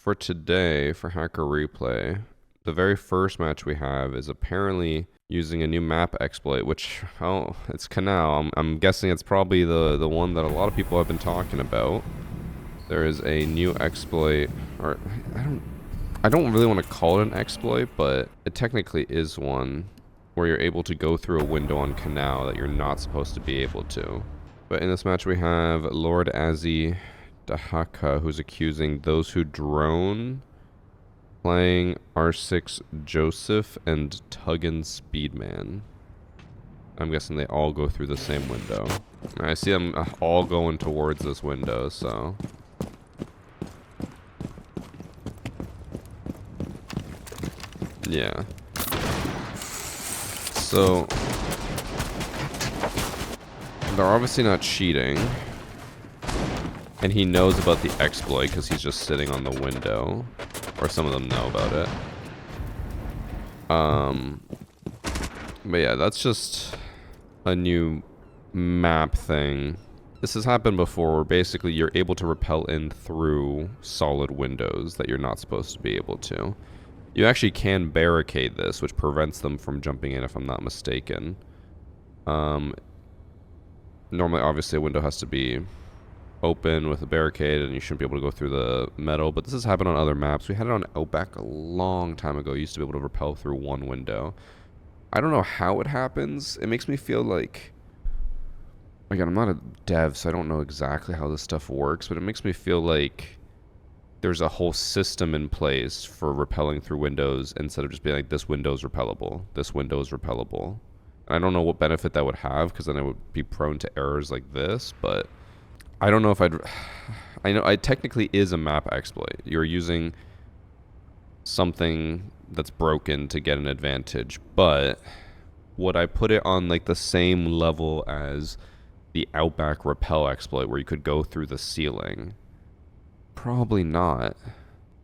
for today, for Hacker Replay, the very first match we have is apparently using a new map exploit, which, oh, it's Canal. I'm guessing it's probably the one that a lot of people have been talking about. There is a new exploit, or I don't really want to call it an exploit, but it technically is one where you're able to go through a window on Canal that you're not supposed to be able to. But in this match we have Lord Azzy Dahaka, who's accusing those who drone, playing R6 Joseph and Tuggin Speedman. I'm guessing they all go through the same window. I see them all going towards this window, so... yeah. So... they're obviously not cheating. And he knows about the exploit because he's just sitting on the window. Or some of them know about it. But yeah, that's just a new map thing. This has happened before where basically you're able to rappel in through solid windows that you're not supposed to be able to. You actually can barricade this, which prevents them from jumping in if I'm not mistaken. Normally, obviously, a window has to be open with a barricade and you shouldn't be able to go through the metal, but this has happened on other maps. We had it on Outback a long time ago. You used to be able to rappel through one window. I don't know how it happens. It makes me feel like, again, I'm not a dev, so I don't know exactly how this stuff works, but it makes me feel like there's a whole system in place for rappelling through windows instead of just being like, this window is repellable, this window is repellable. I don't know what benefit that would have, because then I would be prone to errors like this, but I don't know if I'd... I know it technically is a map exploit. You're using something that's broken to get an advantage, but would I put it on like the same level as the Outback Rappel exploit where you could go through the ceiling? Probably not.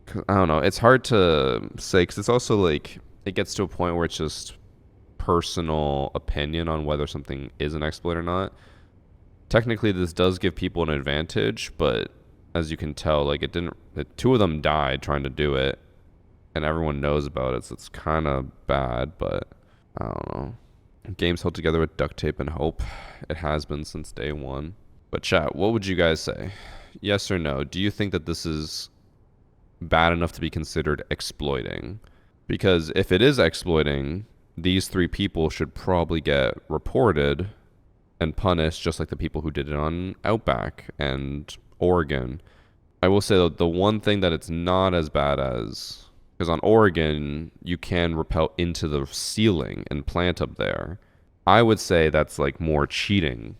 'Cause, I don't know. It's hard to say because it's also like it gets to a point where it's just personal opinion on whether something is an exploit or not. Technically, this does give people an advantage, but as you can tell, like two of them died trying to do it, and everyone knows about it, so it's kind of bad, but I don't know. Game's held together with duct tape and hope. It has been since day one. But chat, what would you guys say? Yes or no? Do you think that this is bad enough to be considered exploiting? Because if it is exploiting, these three people should probably get reported and punished just like the people who did it on Outback and Oregon. I will say that the one thing that it's not as bad as, because on Oregon you can rappel into the ceiling and plant up there. I would say that's like more cheating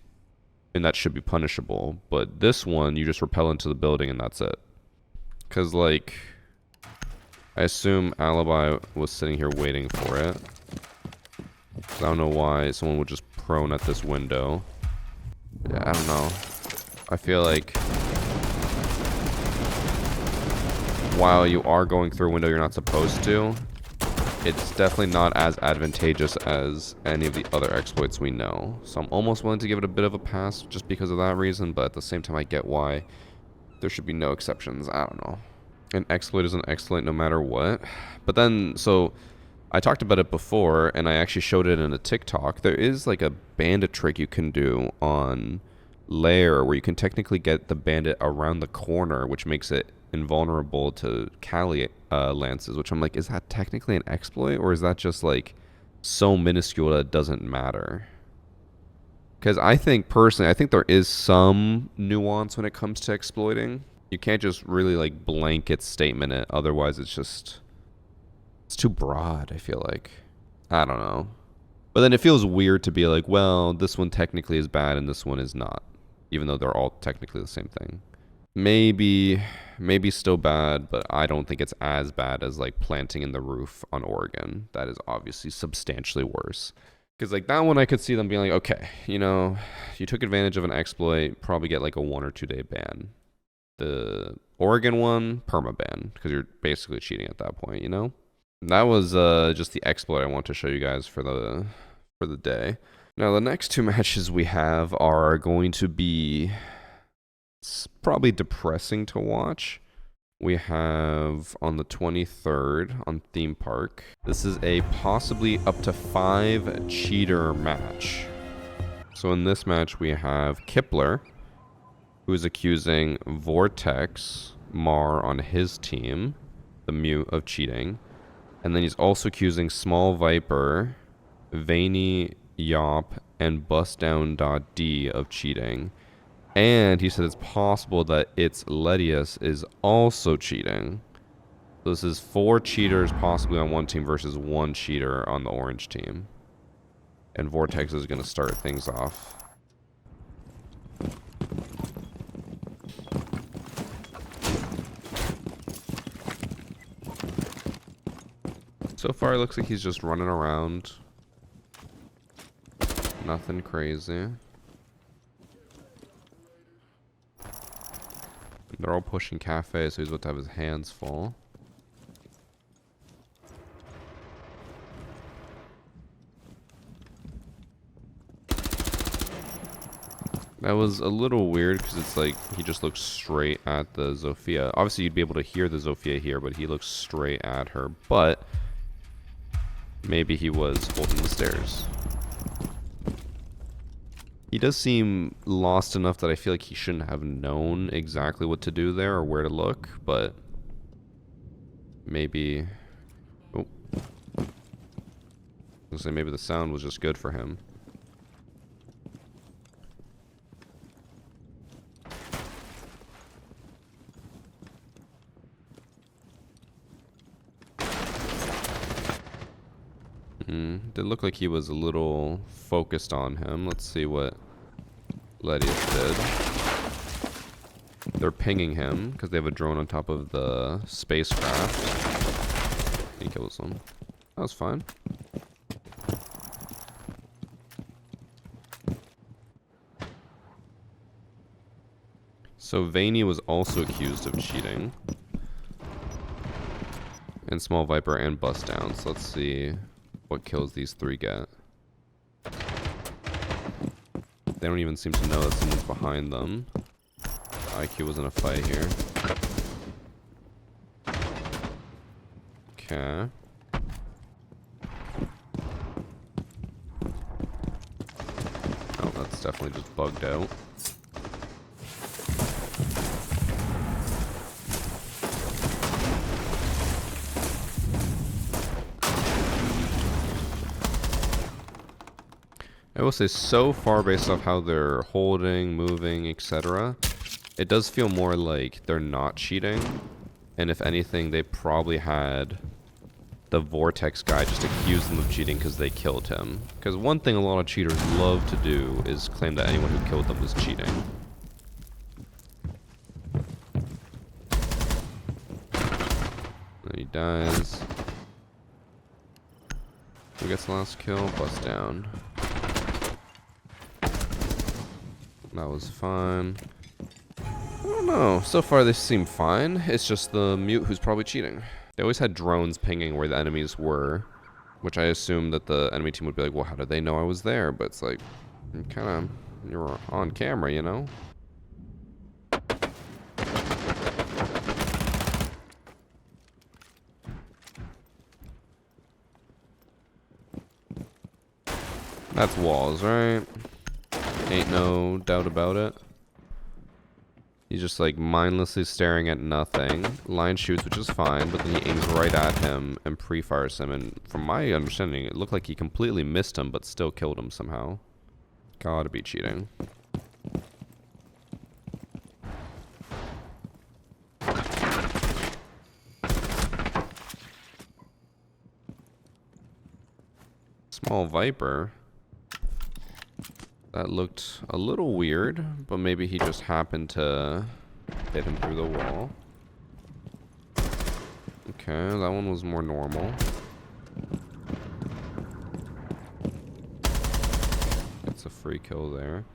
and that should be punishable, but this one you just rappel into the building and that's it. Because like I assume Alibi was sitting here waiting for it. I don't know why someone would just prone at this window. Yeah, I don't know. I feel like while you are going through a window you're not supposed to, it's definitely not as advantageous as any of the other exploits we know. So I'm almost willing to give it a bit of a pass just because of that reason, but at the same time I get why there should be no exceptions. I don't know. An exploit is an exploit no matter what. But then, so I talked about it before, and I actually showed it in a TikTok. There is like a bandit trick you can do on Lair where you can technically get the bandit around the corner, which makes it invulnerable to Kali lances, which I'm like, is that technically an exploit, or is that just like so minuscule that it doesn't matter? Because I think, personally, I think there is some nuance when it comes to exploiting. You can't just really like blanket statement it, otherwise it's just... it's too broad, I feel like. I don't know. But then it feels weird to be like, well, this one technically is bad and this one is not. Even though they're all technically the same thing. Maybe still bad, but I don't think it's as bad as like planting in the roof on Oregon. That is obviously substantially worse. Because like that one I could see them being like, okay, you know, you took advantage of an exploit, probably get like a 1 or 2 day ban. The Oregon one, permaban, because you're basically cheating at that point, you know? That was just the exploit I want to show you guys for the day. Now, the next two matches we have are going to be probably depressing to watch. we have on the 23rd on Theme Park. This is a possibly up to 5 cheater match. So in this match, we have Kipler, who is accusing Vortex, Mar on his team, the mute, of cheating. And then he's also accusing Small Viper, Veiny, Yop, and Bustdown.d of cheating. And he said it's possible that its Ledius is also cheating. So this is 4 cheaters possibly on one team versus 1 cheater on the orange team. And Vortex is going to start things off. So far, it looks like he's just running around. Nothing crazy. They're all pushing Cafe, so he's about to have his hands full. That was a little weird because it's like he just looks straight at the Zofia. Obviously, you'd be able to hear the Zofia here, but he looks straight at her. But maybe he was holding the stairs. He does seem lost enough that I feel like he shouldn't have known exactly what to do there or where to look, but maybe... Oh. I was gonna say maybe the sound was just good for him. Did look like he was a little focused on him. Let's see what Ledius did. They're pinging him because they have a drone on top of the spacecraft. He kills them. That was fine. So Veiny was also accused of cheating. And Small Viper and Bust Down. So let's see what kills these 3 get. They don't even seem to know that someone's behind them. IQ was in a fight here. Okay. Oh, that's definitely just bugged out. I will say, so far, based off how they're holding, moving, etc., it does feel more like they're not cheating. And if anything, they probably had the Vortex guy just accuse them of cheating because they killed him. Because one thing a lot of cheaters love to do is claim that anyone who killed them was cheating. Then he dies. Who gets the last kill? Bust Down. That was fine. I don't know. So far, they seem fine. It's just the mute who's probably cheating. They always had drones pinging where the enemies were, which I assumed that the enemy team would be like, well, how did they know I was there? But it's like, you're on camera, you know? That's walls, right? Ain't no doubt about it. He's just like mindlessly staring at nothing. Line shoots, which is fine, but then he aims right at him and pre-fires him. And from my understanding, it looked like he completely missed him, but still killed him somehow. Gotta be cheating. Small Viper. That looked a little weird, but maybe he just happened to hit him through the wall. Okay, that one was more normal. It's a free kill there.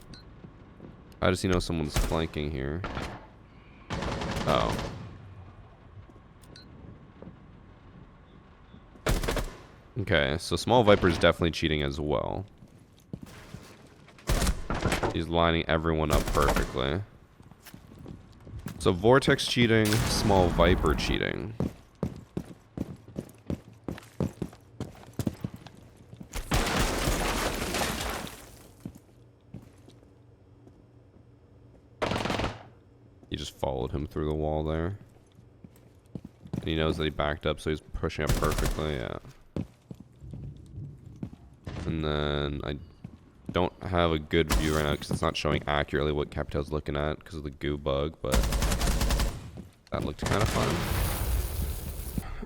How does he know someone's flanking here? Oh. Okay, so Small Viper is definitely cheating as well. He's lining everyone up perfectly. So So Vortex cheating, Small Viper cheating. He just followed him through the wall there. And he knows that he backed up, so he's pushing up perfectly, yeah. And then I don't have a good view right now because it's not showing accurately what Capitel's looking at because of the goo bug, but that looked kind of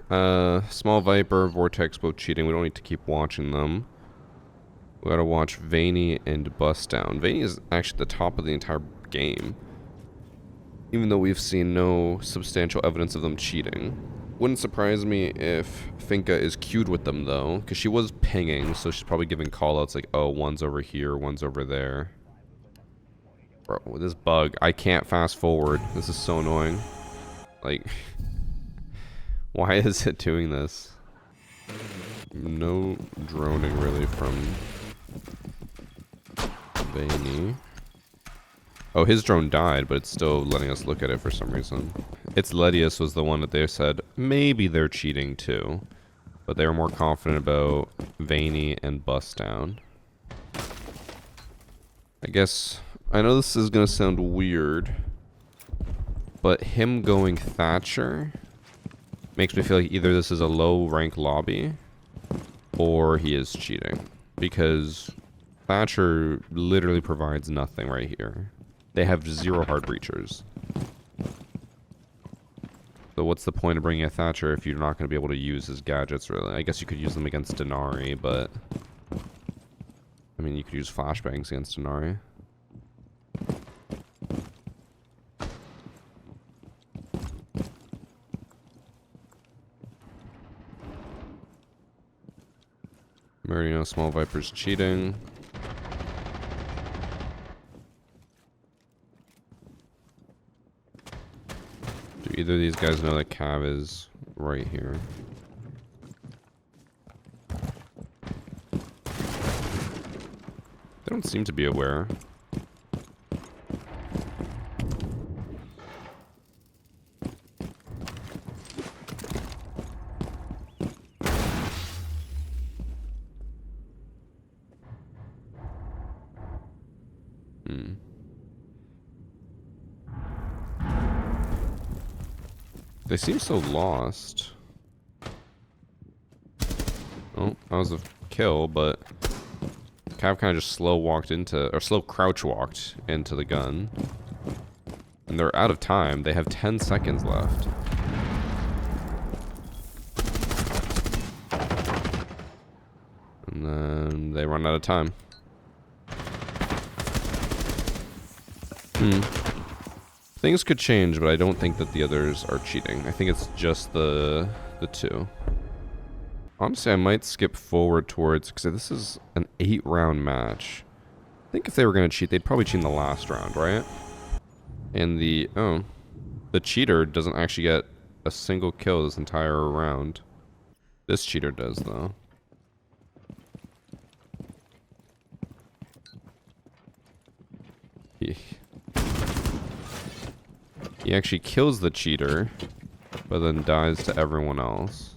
fun. Small Viper, Vortex both cheating. We don't need to keep watching them. We gotta watch Vaney and Bust Down. Vaney is actually the top of the entire game, even though we've seen no substantial evidence of them cheating. Wouldn't surprise me if Finka is queued with them, though, because she was pinging, so she's probably giving callouts like, oh, one's over here, one's over there. Bro, with this bug, I can't fast forward. This is so annoying. Like, why is it doing this? No droning, really, from Vaney. Oh, his drone died, but it's still letting us look at it for some reason. It's Ledius was the one that they said maybe they're cheating too, but they were more confident about Vaney and Bust Down. I guess, I know this is gonna sound weird, but him going Thatcher makes me feel like either this is a low rank lobby or he is cheating, because Thatcher literally provides nothing right here. They have 0 hard breachers. So what's the point of bringing a Thatcher if you're not going to be able to use his gadgets, really? I guess you could use them against Denari, but... I mean, you could use flashbangs against Denari. We already know Small Viper's cheating. Do either of these guys know that Cav is right here? They don't seem to be aware. They seem so lost. Oh, that was a kill, but Cav kind of just slow crouch walked into the gun. And they're out of time. They have 10 seconds left. And then they run out of time. Things could change, but I don't think that the others are cheating. I think it's just the two. Honestly, I might skip forward towards, because this is an 8-round match. I think if they were going to cheat, they'd probably cheat in the last round, right? And the cheater doesn't actually get a single kill this entire round. This cheater does, though. He actually kills the cheater, but then dies to everyone else.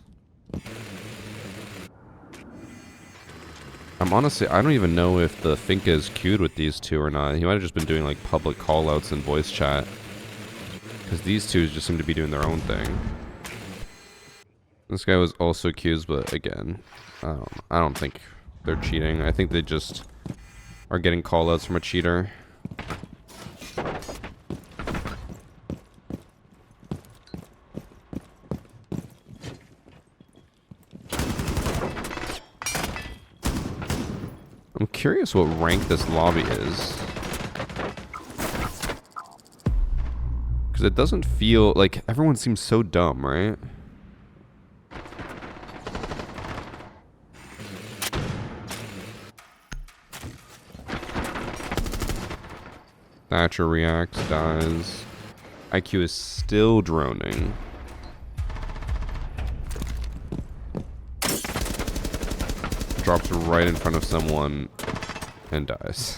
I don't even know if the Finka is queued with these two or not. He might have just been doing like public callouts in voice chat, because these two just seem to be doing their own thing. This guy was also accused, but again, I don't think they're cheating. I think they just are getting callouts from a cheater. I'm curious what rank this lobby is. Because it doesn't feel like everyone seems so dumb, right? Thatcher reacts, dies. IQ is still droning. Drops right in front of someone and dies.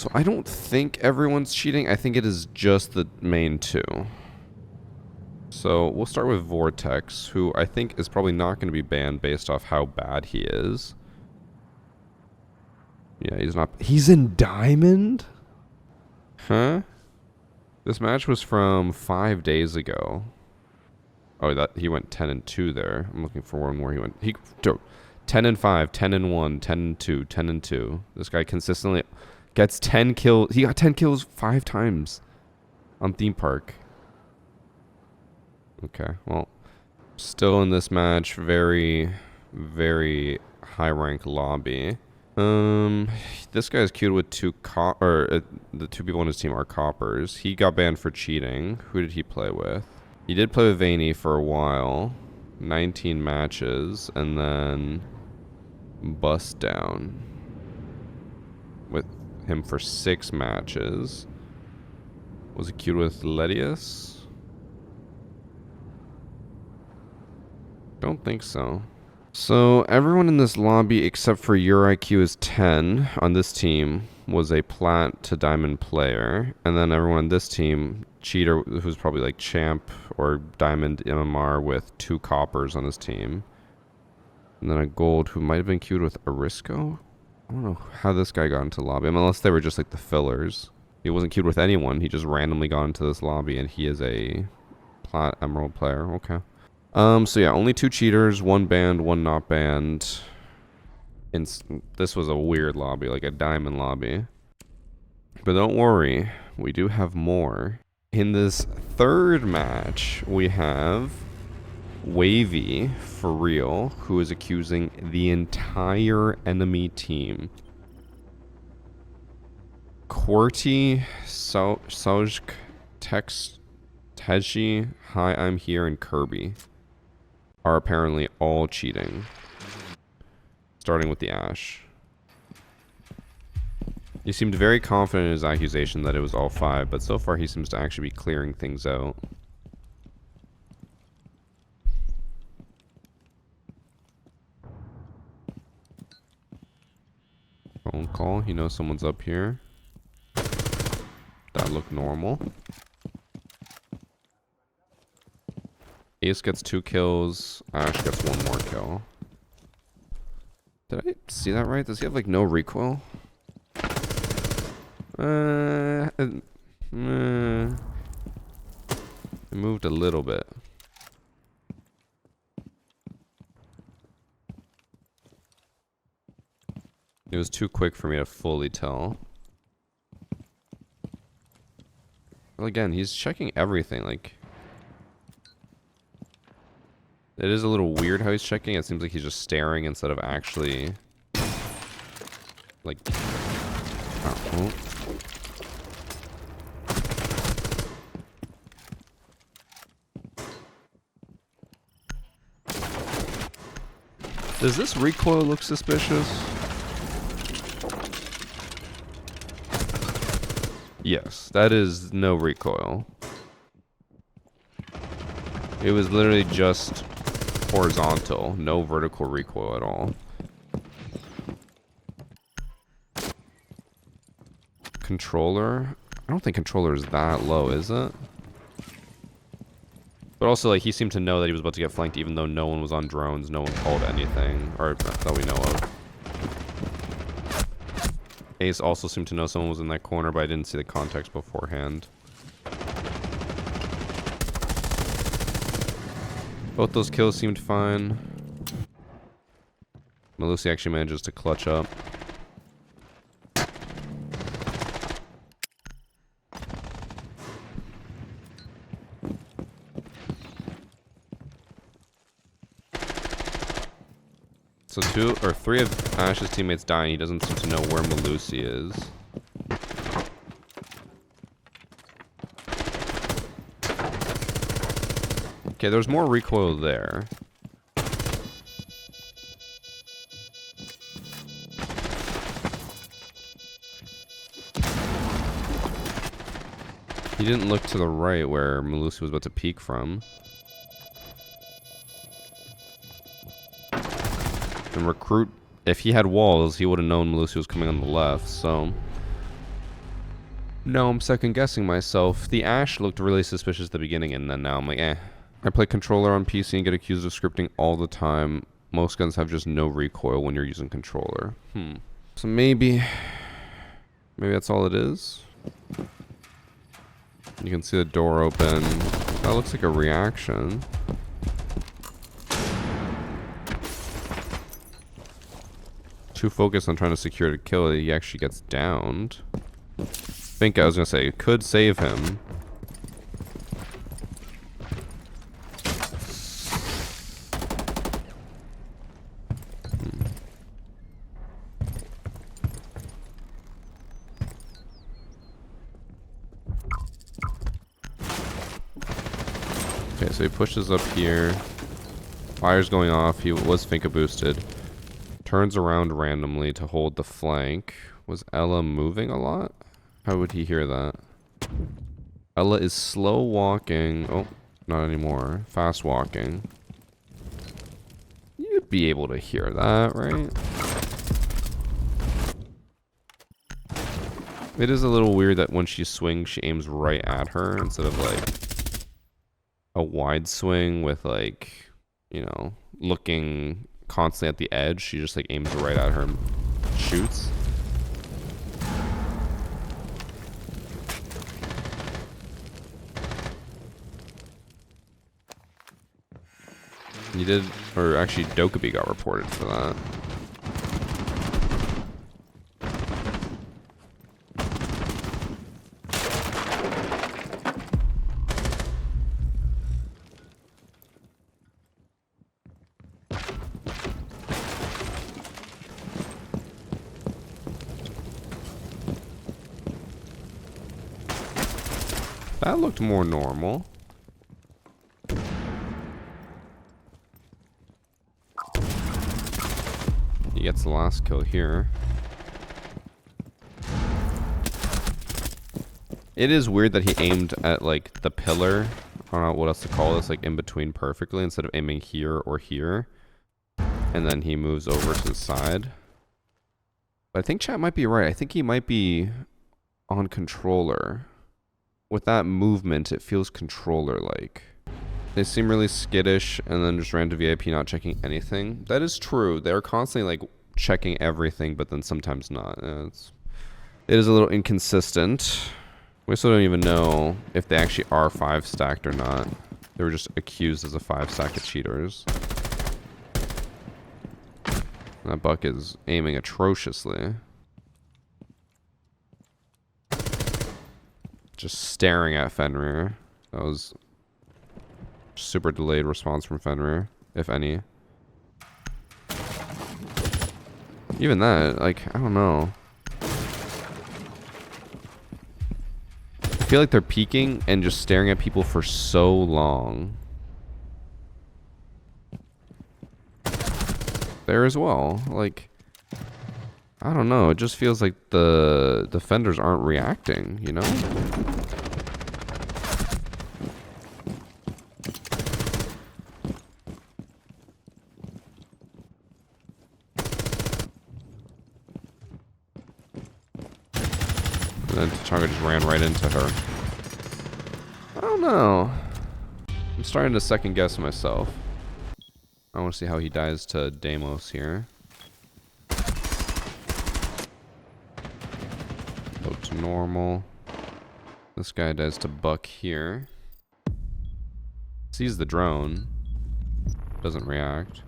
So I don't think everyone's cheating. I think it is just the main two. So we'll start with Vortex, who I think is probably not going to be banned based off how bad he is. Yeah, he's not. He's in Diamond? Huh? This match was from 5 days ago. Oh, that he went 10-2 there. I'm looking for one more. He went 10-5, 10-1, 10-2, 10-2. This guy consistently gets 10 kills. He got 10 kills 5 times on Theme Park. Okay, well, still in this match, very, very high rank lobby. This guy's queued with the two people on his team are coppers. He got banned for cheating. Who did he play with? He did play with Vaney for a while, 19 matches, and then bust down with him for 6 matches. Was he queued with Ledius? Don't think so. So everyone in this lobby except for your IQ is 10 on this team was a plat to diamond player, and then everyone on this team, cheater who's probably like champ or diamond MMR with 2 coppers on his team, and then a gold who might have been queued with Arisco. I don't know how this guy got into the lobby, unless they were just like the fillers. He wasn't queued with anyone. He just randomly got into this lobby, and he is a plat emerald player. Okay. So yeah, only 2 cheaters, 1 banned, 1 not banned. This was a weird lobby, like a diamond lobby. But don't worry, we do have more. In this third match, we have Wavy, for real, who is accusing the entire enemy team. Qwerty, Saujk, Teji, Hi, I'm Here, and Kirby are apparently all cheating. Starting with the Ash. He seemed very confident in his accusation that it was all 5, but so far he seems to actually be clearing things out. Phone call. He knows someone's up here. That looked normal. Ace gets 2 kills. Ash gets 1 more kill. Did I see that right? Does he have like no recoil? It moved a little bit. It was too quick for me to fully tell. Well, again, he's checking everything. Like, it is a little weird how he's checking. It seems like he's just staring instead of actually, like, oh. Does this recoil look suspicious? Yes, that is no recoil. It was literally just horizontal, no vertical recoil at all. Controller? I don't think controller is that low, is it? But also, like, he seemed to know that he was about to get flanked even though no one was on drones, no one called anything, or that we know of. Ace also seemed to know someone was in that corner, but I didn't see the context beforehand. Both those kills seemed fine. Melusi actually manages to clutch up. So 2 or 3 of Ash's teammates dying. He doesn't seem to know where Melusi is. Okay, there's more recoil there. He didn't look to the right where Melusi was about to peek from. And Recruit, if he had walls, he would have known Melusi was coming on the left, so No, I'm second guessing myself. The Ash looked really suspicious at the beginning, and then now I'm like, eh. I play controller on PC and get accused of scripting all the time. Most guns have just no recoil when you're using controller. So maybe that's all it is. You can see the door open. That looks like a reaction. Too focused on trying to secure the kill, he actually gets downed. I think I was gonna say, could save him. Okay, so he pushes up here. Fire's going off. He was Finka boosted. Turns around randomly to hold the flank. Was Ella moving a lot? How would he hear that? Ella is slow walking. Oh, not anymore. Fast walking. You'd be able to hear that, right? It is a little weird that when she swings, she aims right at her instead of like a wide swing with like, you know, looking constantly at the edge. She just like aims right at her and shoots. You did, or actually Dokubi got reported for that. That looked more normal. He gets the last kill here. It is weird that he aimed at like the pillar. I don't know what else to call this, like in between perfectly instead of aiming here or here. And then he moves over to the side. But I think chat might be right. I think he might be on controller. With that movement, it feels controller-like. They seem really skittish and then just ran to VIP not checking anything. That is true. They're constantly like checking everything, but then sometimes not. It is a little inconsistent. We still don't even know if they actually are 5-stacked or not. They were just accused as a 5-stack of cheaters. That buck is aiming atrociously. Just staring at Fenrir. That was super delayed response from Fenrir, if any. Even that, like, I don't know. I feel like they're peeking and just staring at people for so long. There as well. Like, I don't know. It just feels like the defenders aren't reacting, you know? And then Tachanga just ran right into her. I don't know. I'm starting to second guess myself. I want to see how he dies to Deimos here. Go to normal. This guy dies to Buck here. Sees the drone. Doesn't react.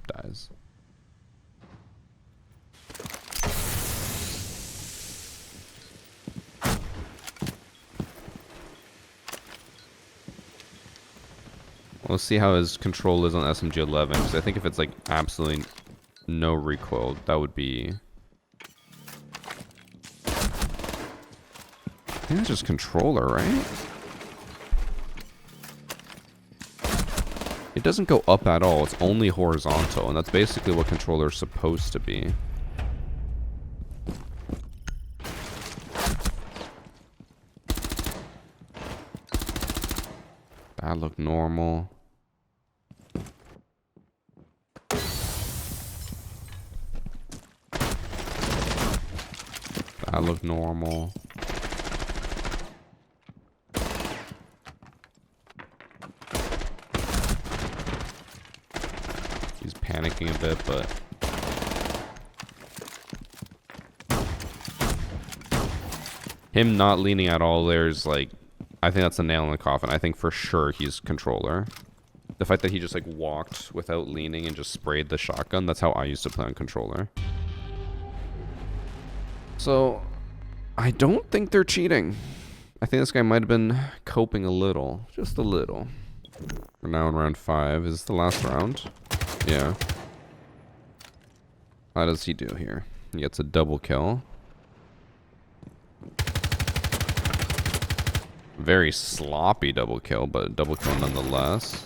Dies. We'll see how his control is on SMG-11, because I think if it's like absolutely no recoil, that would be... I think it's just controller, right? It doesn't go up at all, it's only horizontal, and that's basically what controller is supposed to be. That looked normal. That looked normal. He's panicking a bit, but... him not leaning at all, there's like... I think that's a nail in the coffin. I think for sure he's controller. The fact that he just like walked without leaning and just sprayed the shotgun, that's how I used to play on controller. So, I don't think they're cheating. I think this guy might have been coping a little. Just a little. We're now in round 5. Is this the last round? Yeah. How does he do here? He gets a double kill. Very sloppy double kill, but a double kill nonetheless.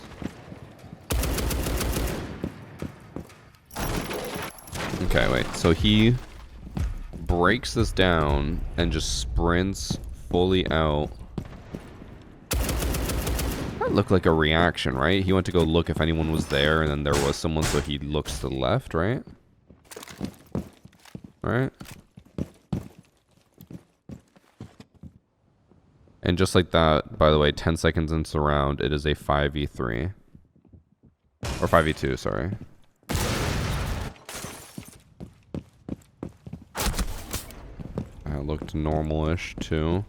Okay, wait. So he breaks this down and just sprints fully out. That looked like a reaction, right? He went to go look if anyone was there, and then there was someone, so he looks to the left, right? Right? And just like that, by the way, 10 seconds into the round, it is a 5v3. Or 5v2, sorry. That looked normal-ish, too.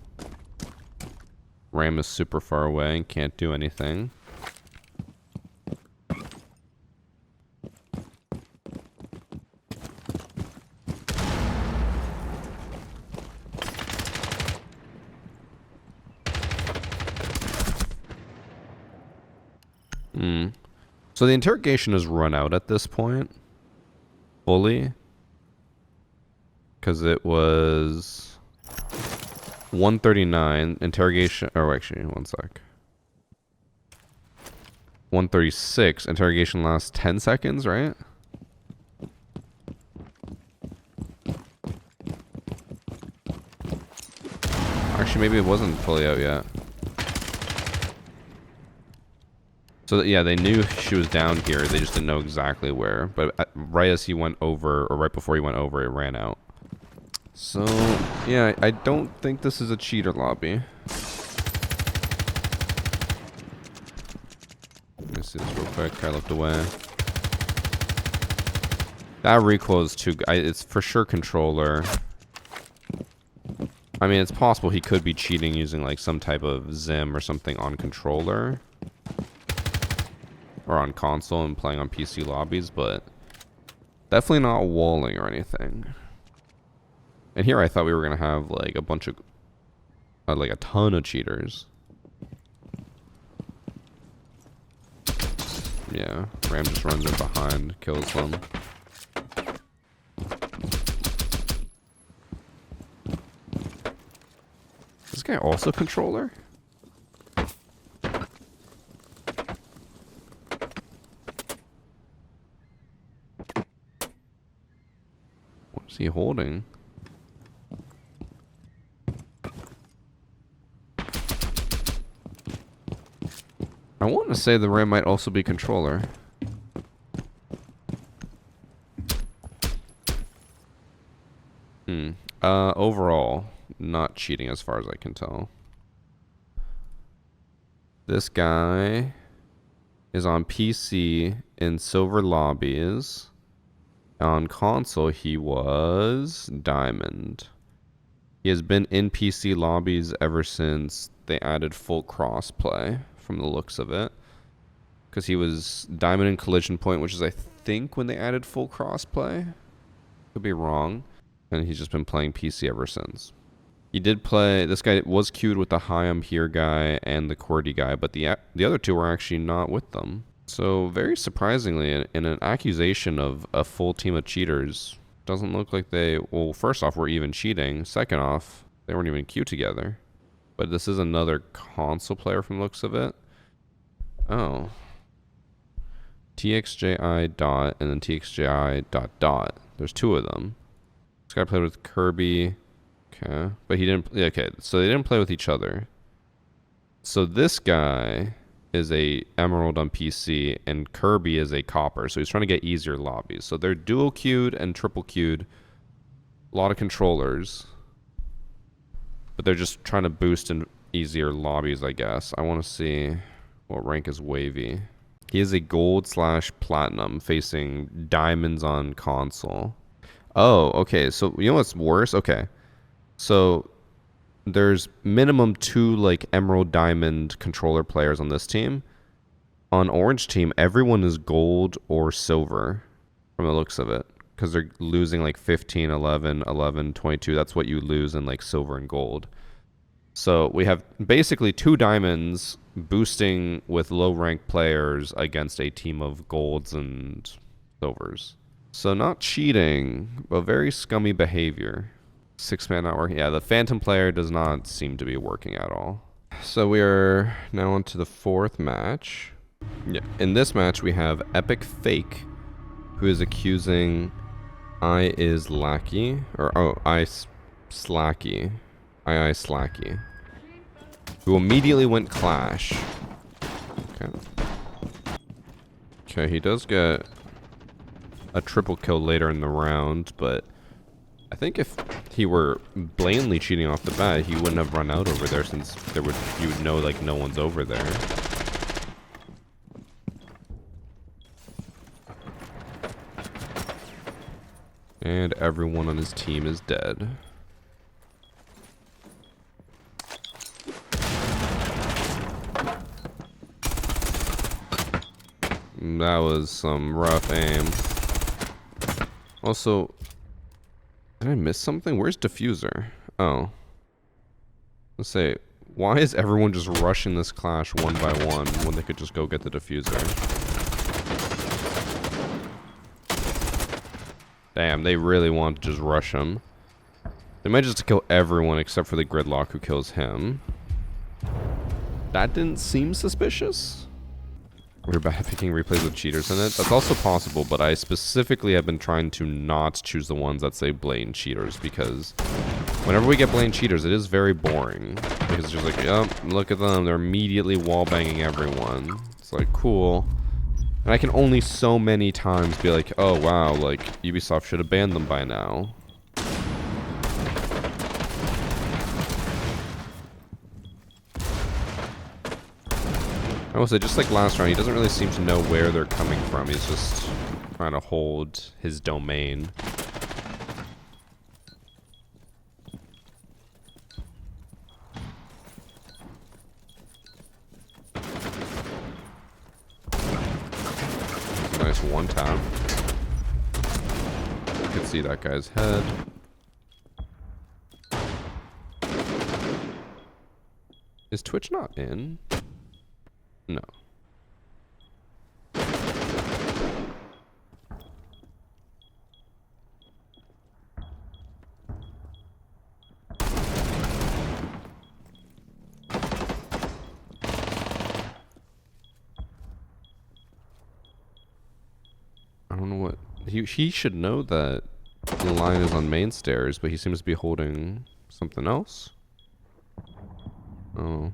Ram is super far away and can't do anything. So the interrogation has run out at this point. Fully. Because it was 139 interrogation. Oh, actually, one sec. 136 interrogation lasts 10 seconds, right? Actually, maybe it wasn't fully out yet. So yeah, they knew she was down here. They just didn't know exactly where. But right as he went over, or right before he went over, it ran out. So yeah, I don't think this is a cheater lobby. Let me see this real quick. I looked away. That recoil is too. It's for sure controller. I mean, it's possible he could be cheating using like some type of Zim or something on controller. Or on console and playing on PC lobbies, but definitely not walling or anything. And here I thought we were going to have like a bunch of, like a ton of cheaters. Yeah, Ram just runs in behind, kills them. Is this guy also controller? What's he holding? I want to say the Ram might also be controller. Overall, not cheating as far as I can tell. This guy is on PC in silver lobbies. On console, he was diamond. He has been in PC lobbies ever since they added full crossplay, from the looks of it. Because he was diamond in Collision Point, which is, I think, when they added full crossplay. Could be wrong. And he's just been playing PC ever since. He did play... This guy was queued with the Hi, I'm Here guy and the QWERTY guy, but the other two were actually not with them. So, very surprisingly, in an accusation of a full team of cheaters, doesn't look like they... Well, first off, were even cheating. Second off, they weren't even queued together. But this is another console player from the looks of it. Oh. TXJI dot and then TXJI dot dot. There's two of them. This guy played with Kirby. Okay. But he didn't... Yeah, okay, so they didn't play with each other. So this guy is a Emerald on PC, and Kirby is a Copper. So he's trying to get easier lobbies. So they're dual queued and triple queued. A lot of controllers. But they're just trying to boost in easier lobbies, I guess. I want to see what rank is Wavy. He is a gold / platinum facing diamonds on console. Oh, okay. So you know what's worse? Okay. So there's minimum 2 like emerald diamond controller players on this team. On orange team, everyone is gold or silver from the looks of it. Because they're losing like 15, 11, 11, 22. That's what you lose in like silver and gold. So we have basically 2 diamonds boosting with low ranked players against a team of golds and silvers. So not cheating, but very scummy behavior. 6-man not working. Yeah, the phantom player does not seem to be working at all. So we are now on to the 4th match. Yeah, in this match we have Epic Fake, who is accusing I is Slacky, Slacky, who immediately went Clash. Okay. Okay, he does get a triple kill later in the round, but I think if he were blatantly cheating off the bat, he wouldn't have run out over there, since you would know like no one's over there. And everyone on his team is dead. That was some rough aim. Also, did I miss something? Where's Diffuser? Oh. Let's say, why is everyone just rushing this Clash one by one when they could just go get the Diffuser? Damn, they really want to just rush him. They might just kill everyone except for the Gridlock who kills him. That didn't seem suspicious. We're bad at picking replays with cheaters in it. That's also possible, but I specifically have been trying to not choose the ones that say blatant cheaters, because whenever we get blatant cheaters, it is very boring. Because it's just like, oh, look at them. They're immediately wallbanging everyone. It's like, cool. And I can only so many times be like, oh wow, like Ubisoft should have banned them by now. I will say, just like last round, he doesn't really seem to know where they're coming from. He's just trying to hold his domain. Nice one tap. You can see that guy's head. Is Twitch not in? No. I don't know what he should know that the line is on main stairs, but he seems to be holding something else. Oh.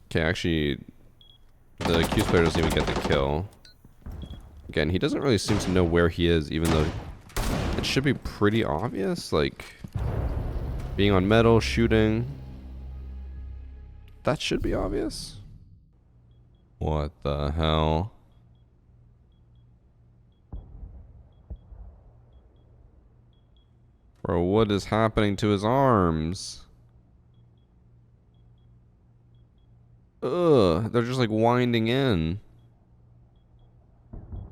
Okay, actually, the accused player doesn't even get the kill. Again, he doesn't really seem to know where he is, even though it should be pretty obvious. Like, being on metal, shooting. That should be obvious. What the hell? Bro, what is happening to his arms? Ugh, they're just like winding in.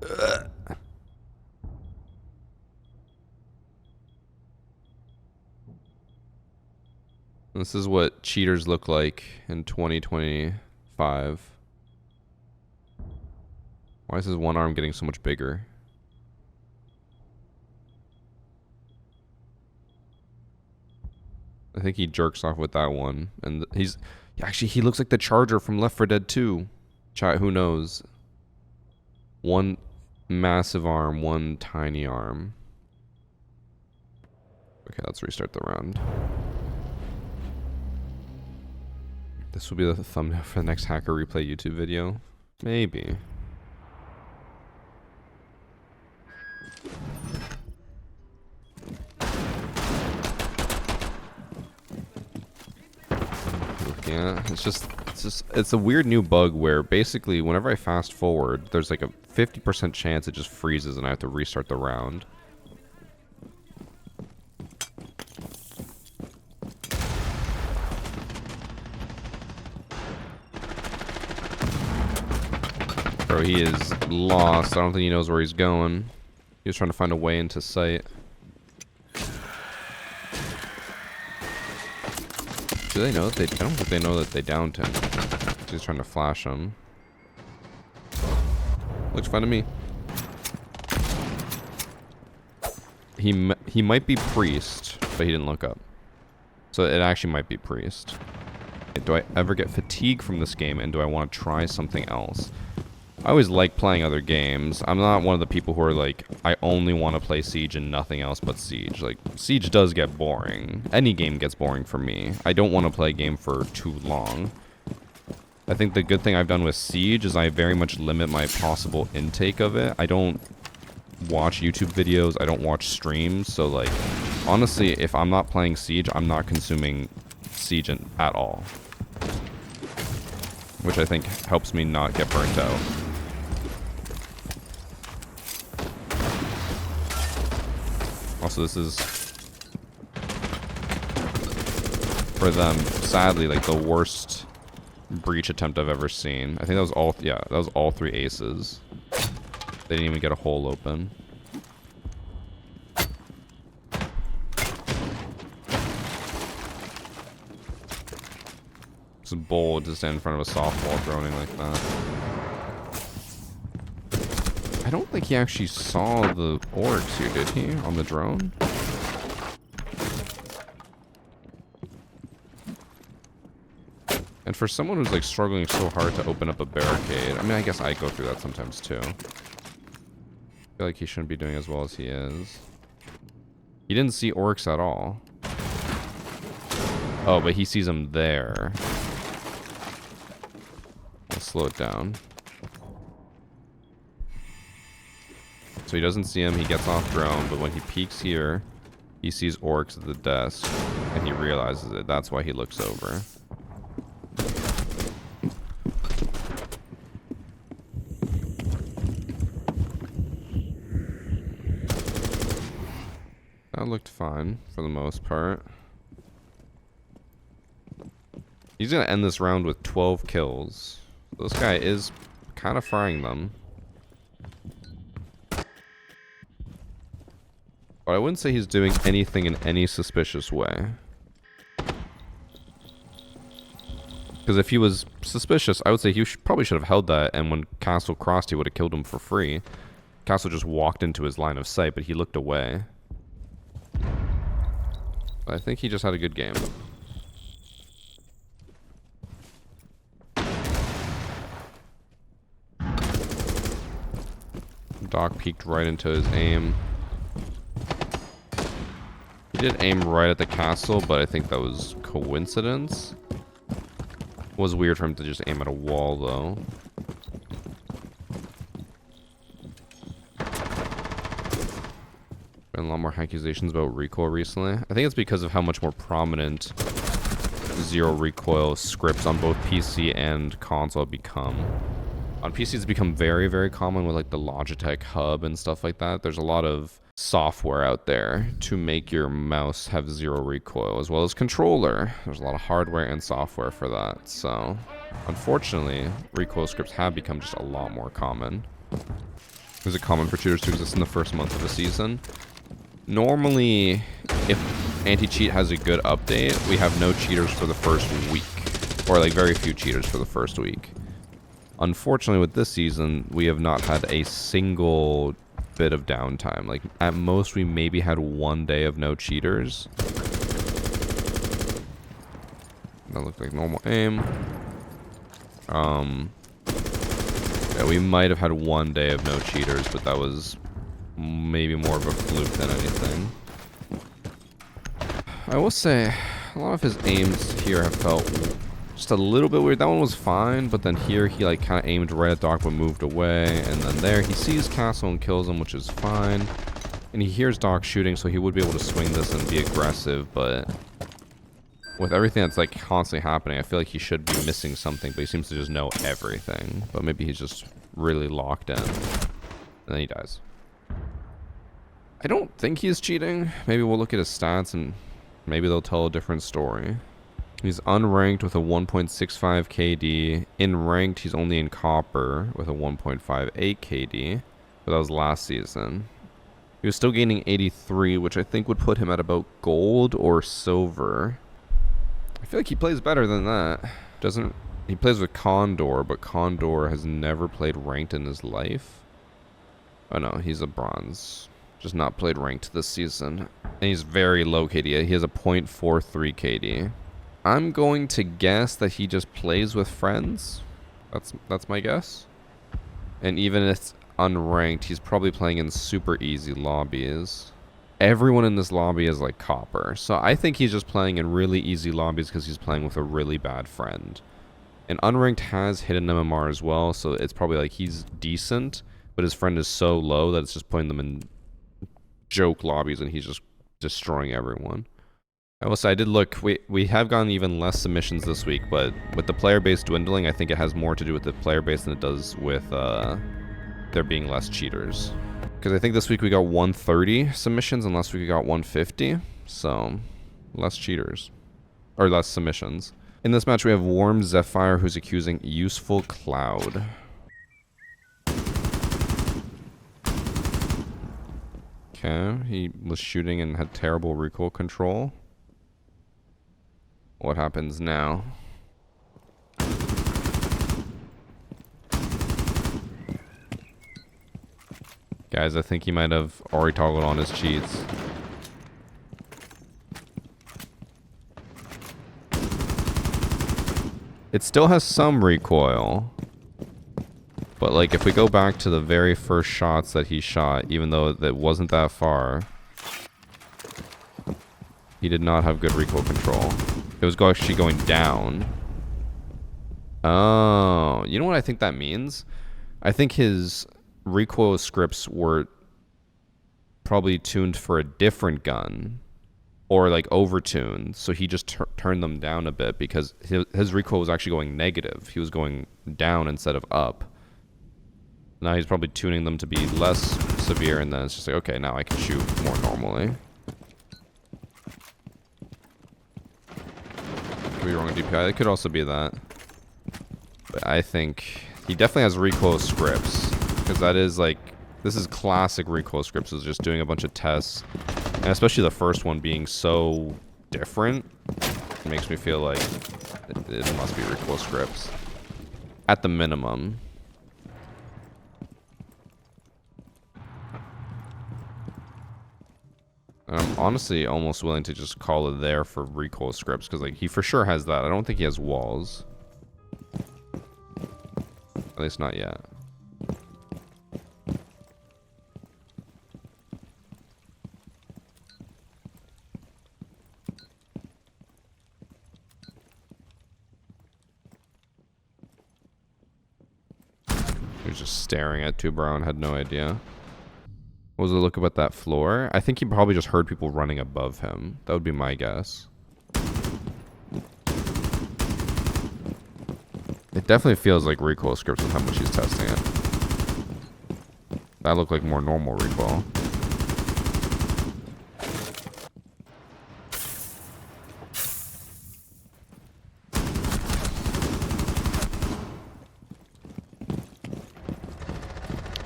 Ugh. This is what cheaters look like in 2025. Why is his one arm getting so much bigger? I think he jerks off with that one. And he's... Actually, he looks like the Charger from Left 4 Dead 2. Chat, who knows? One massive arm, one tiny arm. Okay, let's restart the round. This will be the thumbnail for the next Hacker Replay YouTube video. Maybe. Yeah, it's a weird new bug where basically whenever I fast forward, there's like a 50% chance it just freezes and I have to restart the round. Bro, he is lost. I don't think he knows where he's going. He was trying to find a way into sight. Do they know that they... I don't think they know that they downed him. He's trying to flash him. Looks fine to me. He might be priest, but he didn't look up. So it actually might be priest. Do I ever get fatigue from this game, and do I want to try something else? I always like playing other games. I'm not one of the people who are like, I only want to play Siege and nothing else but Siege. Like, Siege does get boring. Any game gets boring for me. I don't want to play a game for too long. I think the good thing I've done with Siege is I very much limit my possible intake of it. I don't watch YouTube videos. I don't watch streams. So, like, honestly, if I'm not playing Siege, I'm not consuming Siege at all. Which I think helps me not get burnt out. Also, this is, for them, sadly, like the worst breach attempt I've ever seen. I think that was all, yeah, that was all 3 aces. They didn't even get a hole open. It's bold to stand in front of a softball droning like that. I don't think he actually saw the orcs here, did he? On the drone? And for someone who's like struggling so hard to open up a barricade, I mean, I guess I go through that sometimes too. I feel like he shouldn't be doing as well as he is. He didn't see orcs at all. Oh, but he sees them there. Let's slow it down. So he doesn't see him, he gets off drone, but when he peeks here, he sees orcs at the desk, and he realizes it. That's why he looks over. That looked fine, for the most part. He's gonna end this round with 12 kills. This guy is kind of frying them. But I wouldn't say he's doing anything in any suspicious way. Because if he was suspicious, I would say he probably should have held that, and when Castle crossed, he would have killed him for free. Castle just walked into his line of sight, but he looked away. But I think he just had a good game. Doc peeked right into his aim. He did aim right at the castle, but I think that was coincidence. It was weird for him to just aim at a wall, though. Been a lot more accusations about recoil recently. I think it's because of how much more prominent zero recoil scripts on both PC and console become. On PC, it's become very, very common with like the Logitech hub and stuff like that. There's a lot of software out there to make your mouse have zero recoil, as well as controller. There's a lot of hardware and software for that. So, unfortunately, recoil scripts have become just a lot more common. Is it common for cheaters to exist in the first month of a season? Normally, if anti-cheat has a good update, we have no cheaters for the first week. Or like very few cheaters for the first week. Unfortunately, with this season, we have not had a single bit of downtime. Like, at most, we maybe had 1 day of no cheaters. That looked like normal aim. Yeah, we might have had 1 day of no cheaters, but that was maybe more of a fluke than anything. I will say, a lot of his aims here have felt just a little bit weird. That one was fine, but then here he like kind of aimed right at Doc but moved away. And then there he sees Castle and kills him, which is fine. And he hears Doc shooting, so he would be able to swing this and be aggressive, but with everything that's like constantly happening, I feel like he should be missing something, but he seems to just know everything. But maybe he's just really locked in. And then he dies. I don't think he's cheating. Maybe we'll look at his stats and maybe they'll tell a different story. He's unranked with a 1.65 KD. In ranked, he's only in copper with a 1.58 KD. But that was last season. He was still gaining 83, which I think would put him at about gold or silver. I feel like he plays better than that. He plays with Condor, but Condor has never played ranked in his life. Oh no, he's a bronze. Just not played ranked this season. And he's very low KD. He has a 0.43 KD. I'm going to guess that he just plays with friends. That's my guess. And even if it's unranked, he's probably playing in super easy lobbies. Everyone in this lobby is like copper. So I think he's just playing in really easy lobbies because he's playing with a really bad friend. And unranked has hidden MMR as well, so it's probably like he's decent, but his friend is so low that it's just putting them in joke lobbies and he's just destroying everyone. I will say I did look, we have gotten even less submissions this week, but with the player base dwindling, I think it has more to do with the player base than it does with there being less cheaters. Because I think this week we got 130 submissions and last week we got 150, so less cheaters. Or less submissions. In this match we have Warm Zephyr who's accusing Useful Cloud. Okay, he was shooting and had terrible recoil control. What happens now? Guys, I think he might have already toggled on his cheats. It still has some recoil. But like if we go back to the very first shots that he shot, even though that wasn't that far, he did not have good recoil control. It was actually going down. Oh, you know what I think that means? I think his recoil scripts were probably tuned for a different gun. Or like overtuned. So he just turned them down a bit because his recoil was actually going negative. He was going down instead of up. Now he's probably tuning them to be less severe, and then it's just like, okay, now I can shoot more normally. Could be wrong with DPI. It could also be that. But I think he definitely has recoil scripts. Because that is like, this is classic recoil scripts. Is just doing a bunch of tests. And especially the first one being so different. It makes me feel like it must be recoil scripts. At the minimum. I'm honestly almost willing to just call it there for recoil scripts, because like he for sure has that. I don't think he has walls. At least not yet. He was just staring at 2 Brown, had no idea. What was the look about that floor? I think he probably just heard people running above him. That would be my guess. It definitely feels like recoil scripts with how much he's testing it. That looked like more normal recoil.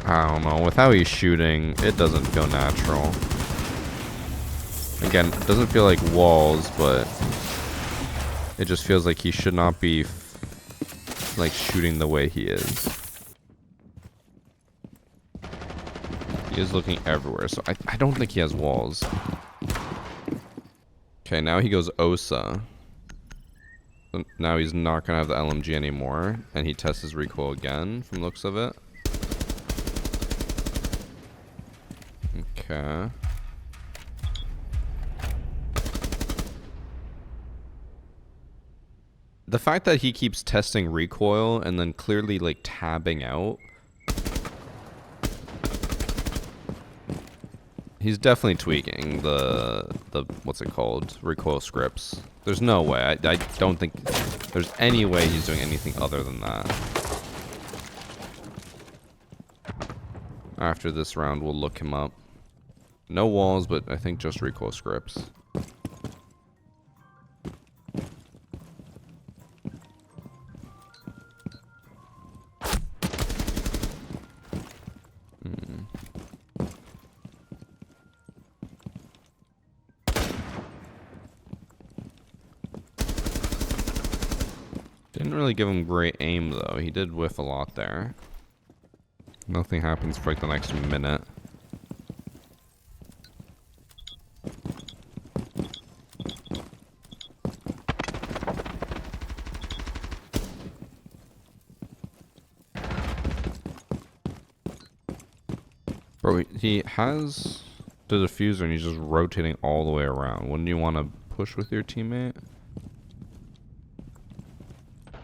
I don't know. With how he's shooting, it doesn't feel natural. Again, it doesn't feel like walls, but it just feels like he should not be like shooting the way he is. He is looking everywhere, so I don't think he has walls. Okay, now he goes Osa. So now he's not gonna have the LMG anymore, and he tests his recoil again from the looks of it. Okay. The fact that he keeps testing recoil and then clearly like tabbing out. He's definitely tweaking the what's it called? Recoil scripts. There's no way. I don't think there's any way he's doing anything other than that. After this round, we'll look him up. No walls, but I think just recoil scripts. Didn't really give him great aim, though. He did whiff a lot there. Nothing happens for like the next minute. Bro, he has the diffuser and he's just rotating all the way around. Wouldn't you want to push with your teammate?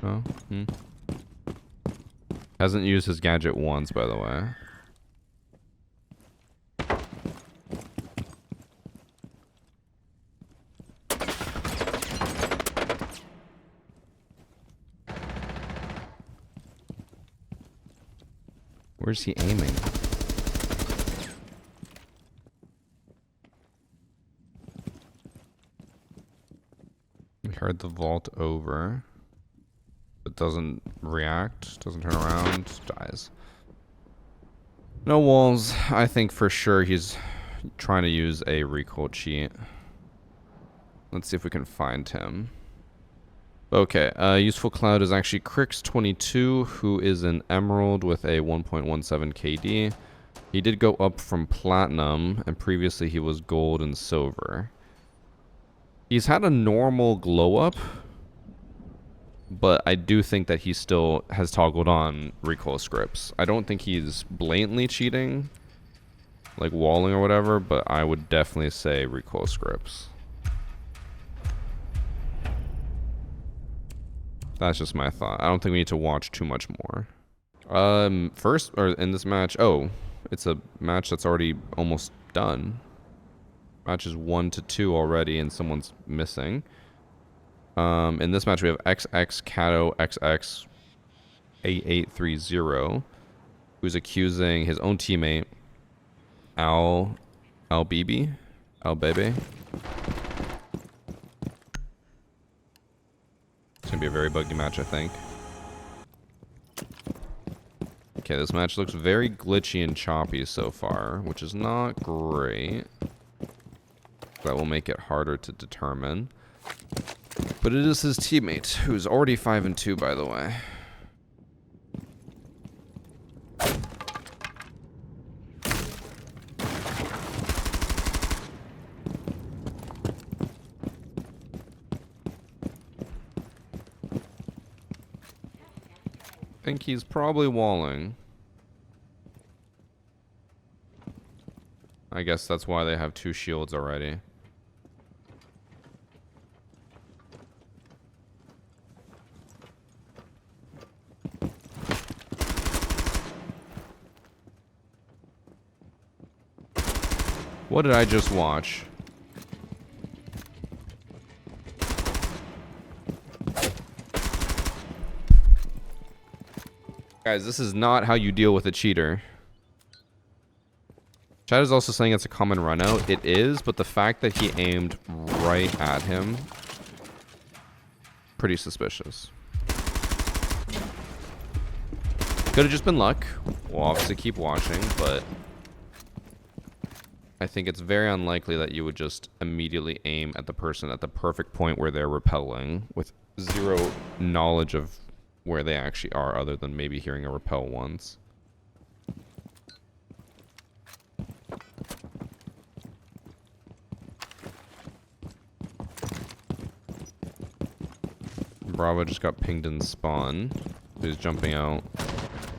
No? Hasn't used his gadget once, by the way. Where's he aiming? We heard the vault over. It doesn't react, doesn't turn around, dies. No walls. I think for sure he's trying to use a recoil cheat. Let's see if we can find him. Okay, useful cloud is actually Crix22, who is an emerald with a 1.17 KD. He did go up from platinum, and previously he was gold and silver. He's had a normal glow up, but I do think that he still has toggled on recoil scripts. I don't think he's blatantly cheating, like walling or whatever, but I would definitely say recoil scripts. That's just my thought. I don't think we need to watch too much more. First, or in this match, oh, it's a match that's already almost done. Match is 1-2 already, and someone's missing. In this match, we have XX Cato XX 8830, who's accusing his own teammate, Al Bebe. It's gonna be a very buggy match, I think. Okay, this match looks very glitchy and choppy so far, which is not great. That will make it harder to determine. But it is his teammate, who's already 5-2, by the way. I think he's probably walling. I guess that's why they have 2 shields already. What did I just watch? Guys, this is not how you deal with a cheater. Chad is also saying it's a common run out. It is, but the fact that he aimed right at him, pretty suspicious. Could have just been luck. We'll obviously keep watching, but I think it's very unlikely that you would just immediately aim at the person at the perfect point where they're repelling with zero knowledge of where they actually are, other than maybe hearing a repel once. Bravo just got pinged in spawn. He's jumping out.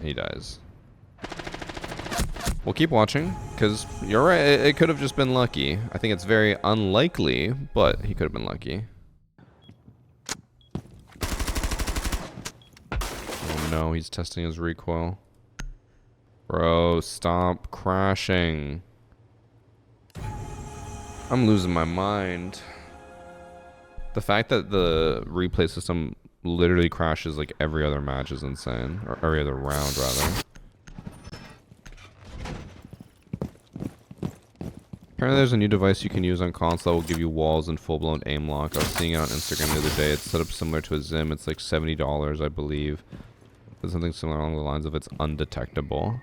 He dies. We'll keep watching, because you're right, it could have just been lucky. I think it's very unlikely, but he could have been lucky. no, he's testing his recoil. Bro, stop crashing. I'm losing my mind. The fact that the replay system literally crashes like every other match is insane. Or every other round, rather. Apparently there's a new device you can use on console that will give you walls and full-blown aim lock. I was seeing it on Instagram the other day. It's set up similar to a Zim. It's like $70, I believe. There's something similar along the lines of it's undetectable.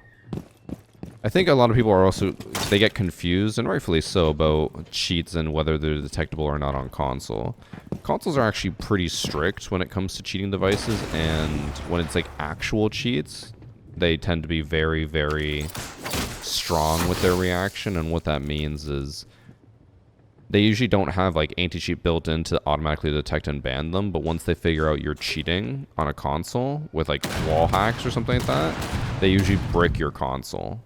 I think a lot of people are also, they get confused, and rightfully so, about cheats and whether they're detectable or not on console. Consoles are actually pretty strict when it comes to cheating devices, and when it's like actual cheats, they tend to be very, very strong with their reaction, and what that means is they usually don't have like anti-cheat built in to automatically detect and ban them, but once they figure out you're cheating on a console with like wall hacks or something like that, they usually brick your console.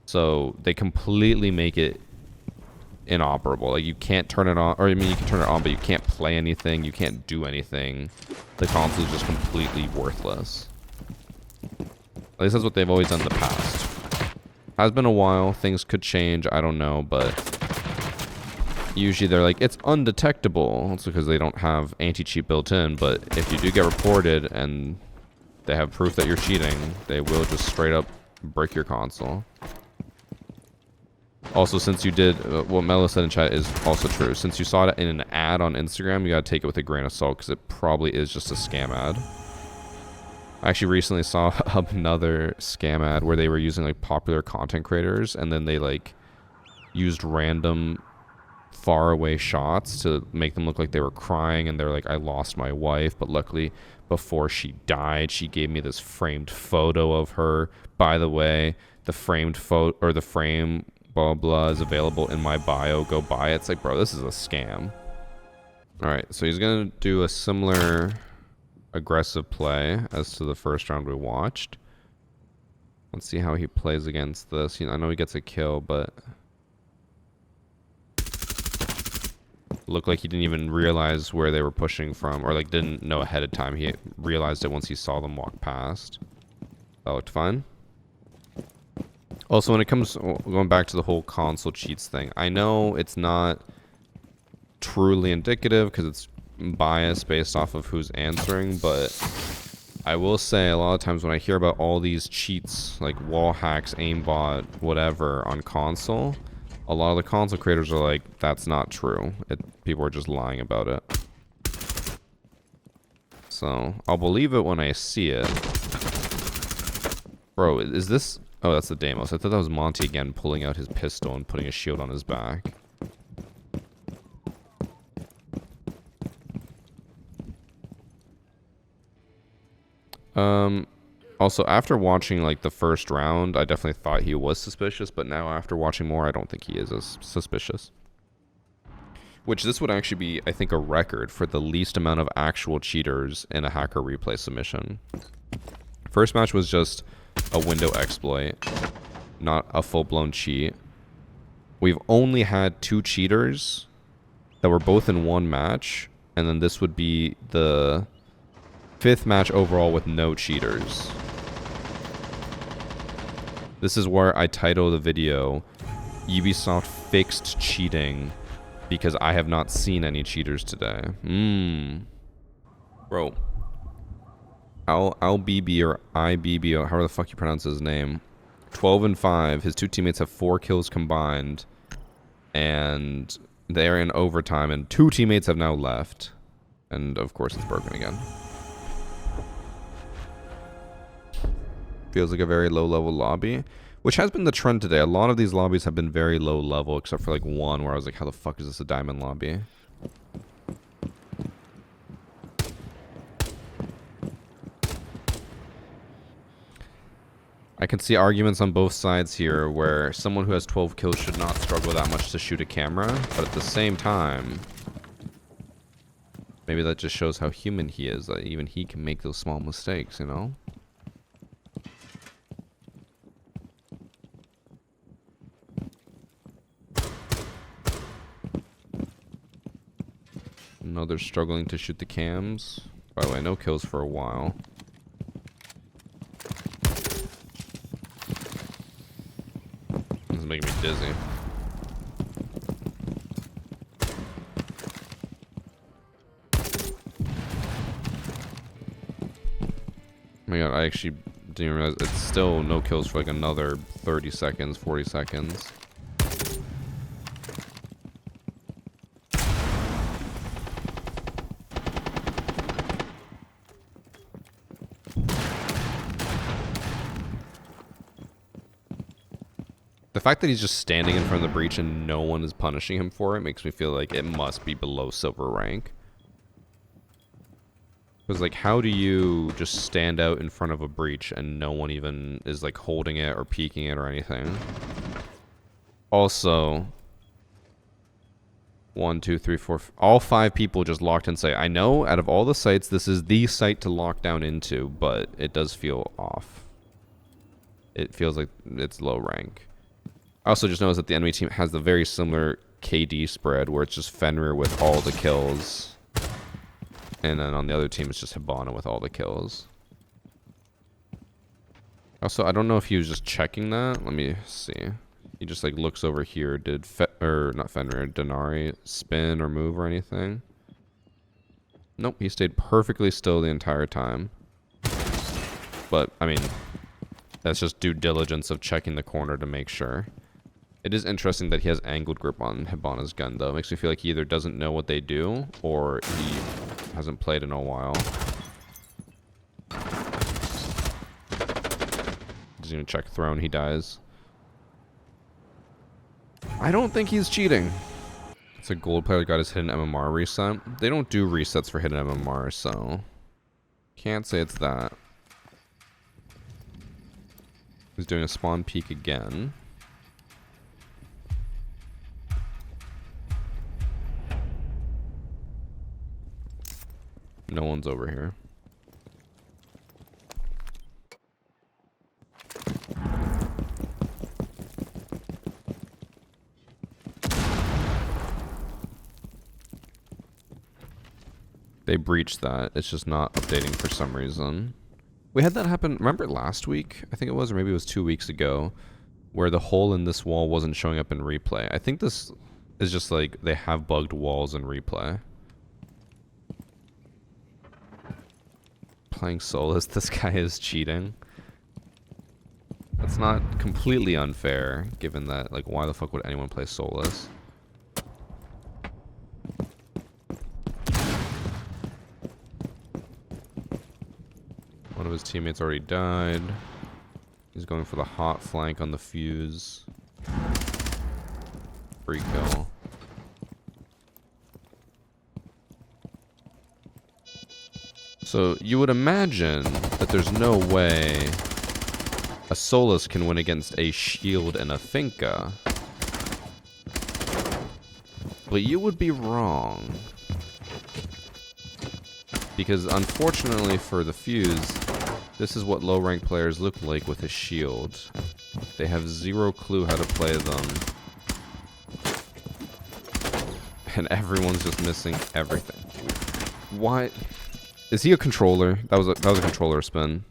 So they completely make it inoperable. Like you can't turn it on, or I mean you can turn it on, but you can't play anything, you can't do anything. The console is just completely worthless. At least that's what they've always done in the past. Has been a while, things could change, I don't know, but usually they're like, it's undetectable. It's because they don't have anti-cheat built in, but if you do get reported and they have proof that you're cheating, they will just straight up brick your console. Also, since you did, what Melo said in chat is also true. Since you saw it in an ad on Instagram, you gotta take it with a grain of salt, because it probably is just a scam ad. I actually recently saw another scam ad where they were using like popular content creators, and then they like used random faraway shots to make them look like they were crying, and they're like, I lost my wife, but luckily before she died, she gave me this framed photo of her. By the way, the framed photo, or the frame blah blah is available in my bio, go buy it. It's like, bro, this is a scam. Alright, so he's gonna do a similar aggressive play as to the first round we watched. Let's see how he plays against this. You know, I know he gets a kill, but looked like he didn't even realize where they were pushing from, or like didn't know ahead of time. He realized it once he saw them walk past. That looked fine. Also, when it comes, going back to the whole console cheats thing, I know it's not truly indicative because it's biased based off of who's answering, but I will say a lot of times when I hear about all these cheats, like wall hacks, aimbot, whatever, on console, a lot of the console creators are like, that's not true. People are just lying about it. So, I'll believe it when I see it. Bro, is this... Oh, that's the Deimos. I thought that was Monty again pulling out his pistol and putting a shield on his back. Also, after watching, like, the first round, I definitely thought he was suspicious, but now after watching more, I don't think he is as suspicious. Which this would actually be, I think, a record for the least amount of actual cheaters in a hacker replay submission. First match was just a window exploit, not a full-blown cheat. We've only had 2 cheaters that were both in one match, and then this would be the 5th match overall with no cheaters. This is where I title the video, Ubisoft fixed cheating because I have not seen any cheaters today. Bro. Al-BB or IBB, or however the fuck you pronounce his name. 12 and 5. His 2 teammates have 4 kills combined. And they're in overtime, and 2 teammates have now left. And of course it's broken again. Feels like a very low level lobby, which has been the trend today. A lot of these lobbies have been very low level, except for like one where I was like, how the fuck is this a diamond lobby? I can see arguments on both sides here where someone who has 12 kills should not struggle that much to shoot a camera, but at the same time, maybe that just shows how human he is, that even he can make those small mistakes, you know? No, they're struggling to shoot the cams. By the way, no kills for a while. dizzy. Oh my god, I actually didn't realize it's still no kills for like another 30 seconds, 40 seconds. The fact that he's just standing in front of the breach and no one is punishing him for it makes me feel like it must be below silver rank. Because, like, how do you just stand out in front of a breach and no one even is, like, holding it or peeking it or anything? Also, 1, 2, 3, 4, all 5 people just locked in site. I know out of all the sites, this is the site to lock down into, but it does feel off. It feels like it's low rank. I also just noticed that the enemy team has the very similar KD spread where it's just Fenrir with all the kills. And then on the other team, it's just Hibana with all the kills. Also, I don't know if he was just checking that. Let me see. He just like looks over here. Did not Fenrir, Denari spin or move or anything? Nope, he stayed perfectly still the entire time. But, I mean, that's just due diligence of checking the corner to make sure. It is interesting that he has angled grip on Hibana's gun, though. It makes me feel like he either doesn't know what they do, or he hasn't played in a while. Doesn't even check throne, he dies. I don't think he's cheating. It's a gold player that got his hidden MMR reset. They don't do resets for hidden MMR, so can't say it's that. He's doing a spawn peek again. No one's over here. They breached that. It's just not updating for some reason. We had that happen, remember last week? I think it was, or maybe it was 2 weeks ago, where the hole in this wall wasn't showing up in replay. I think this is just like they have bugged walls in replay. Playing Solus, this guy is cheating. That's not completely unfair, given that, like, why the fuck would anyone play Solus? One of his teammates already died. He's going for the hot flank on the fuse. Free kill. So you would imagine that there's no way a Solus can win against a shield and a Finka. But you would be wrong. Because unfortunately for the fuse, this is what low rank players look like with a shield. They have zero clue how to play them. And everyone's just missing everything. Why? Is he a controller? That was a controller spin.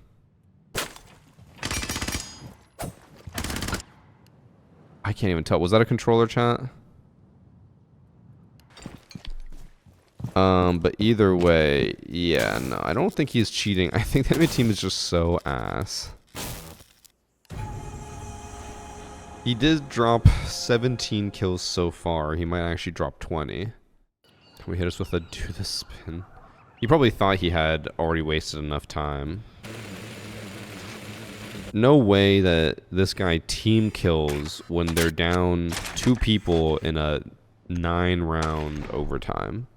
I can't even tell. Was that a controller, chat? But either way, yeah, no, I don't think he's cheating. I think the enemy team is just so ass. He did drop 17 kills so far. He might actually drop 20. Can we hit us with a do the spin? He probably thought he had already wasted enough time. No way that this guy team kills when they're down 2 people in a 9-round overtime.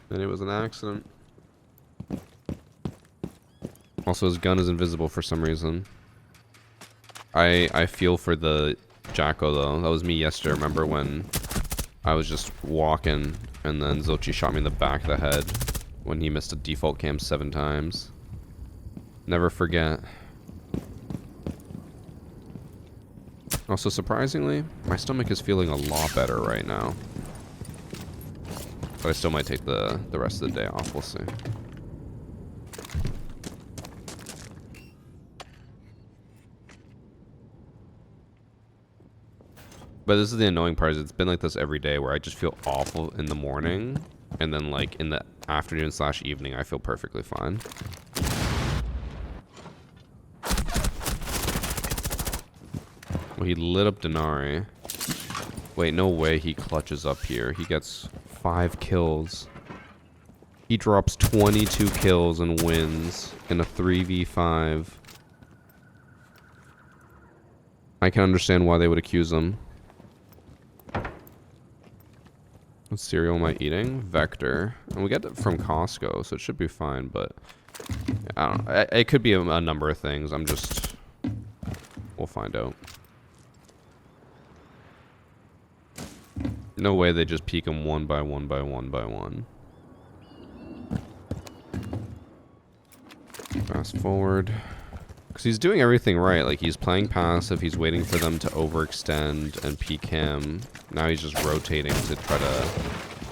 And it was an accident. Also, his gun is invisible for some reason. I feel for the Jacko, though. That was me yesterday. Remember when I was just walking and then Zochi shot me in the back of the head when he missed a default cam 7 times. Never forget. Also, surprisingly, my stomach is feeling a lot better right now. But I still might take the rest of the day off. We'll see. But this is the annoying part, is it's been like this every day where I just feel awful in the morning, and then like in the afternoon / evening I feel perfectly fine. Well, he lit up Denari. Wait, no way he clutches up here. He gets 5 kills. He drops 22 kills and wins in a 3v5. I can understand why they would accuse him. What cereal am I eating? Vector. And we get it from Costco, so it should be fine, but I don't know. It could be a number of things. We'll find out. No way they just peek him one by one by one by one. Fast forward. Because he's doing everything right. Like, he's playing passive. He's waiting for them to overextend and peek him. Now he's just rotating to try to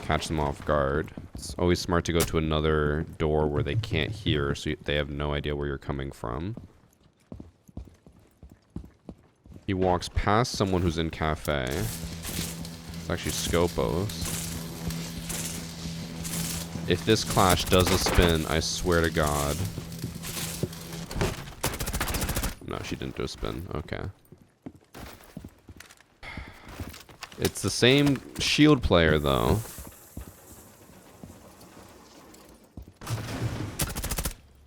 catch them off guard. It's always smart to go to another door where they can't hear, so they have no idea where you're coming from. He walks past someone who's in cafe. It's actually Scopos. If this clash does a spin, I swear to God. No, she didn't do a spin. Okay. It's the same shield player, though.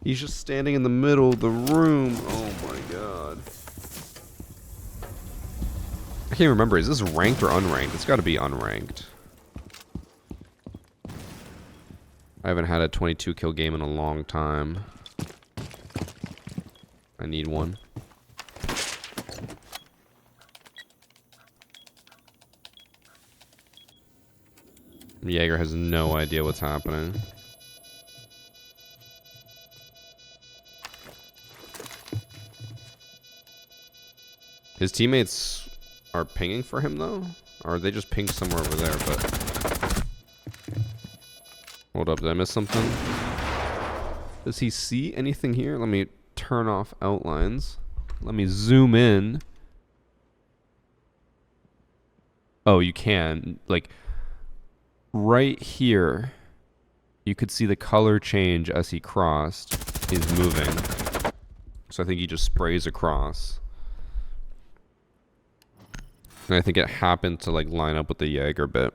He's just standing in the middle of the room. Oh my God. I can't remember. Is this ranked or unranked? It's got to be unranked. I haven't had a 22 kill game in a long time. I need one. Jaeger has no idea what's happening. His teammates are pinging for him, though? Or are they just pinged somewhere over there, but... Hold up, did I miss something? Does he see anything here? Let me turn off outlines. Let me zoom in. Oh, you can. Like, right here, you could see the color change as he crossed. He's moving. So I think he just sprays across. And I think it happened to like line up with the Jaeger bit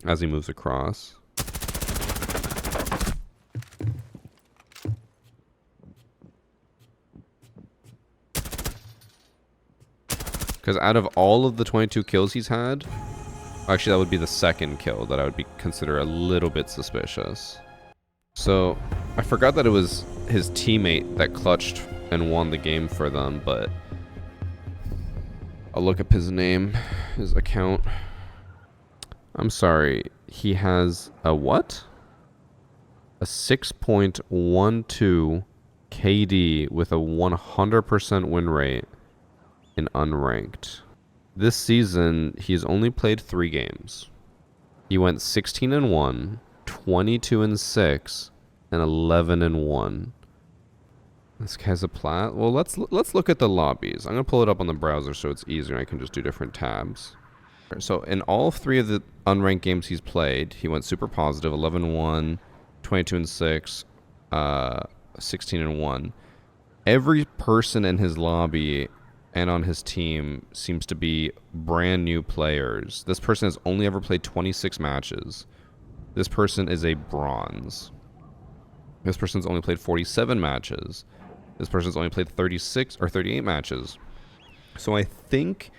as he moves across. Because out of all of the 22 kills he's had, actually that would be the second kill that I would consider a little bit suspicious. So I forgot that it was his teammate that clutched and won the game for them, but I'll look up his name, his account. I'm sorry, he has a what? A 6.12 KD with a 100% win rate in unranked. This season, he's only played 3 games. He went 16-1, 22-6, and 11-1. This guy's a plat. Well, let's look at the lobbies. I'm gonna pull it up on the browser so it's easier and I can just do different tabs. So in all 3 of the unranked games he's played, he went super positive, 11-1, 22-6, 16-1. Every person in his lobby and on his team seems to be brand new players. This person has only ever played 26 matches. This person is a bronze. This person's only played 47 matches. This person's only played 36 or 38 matches. So I think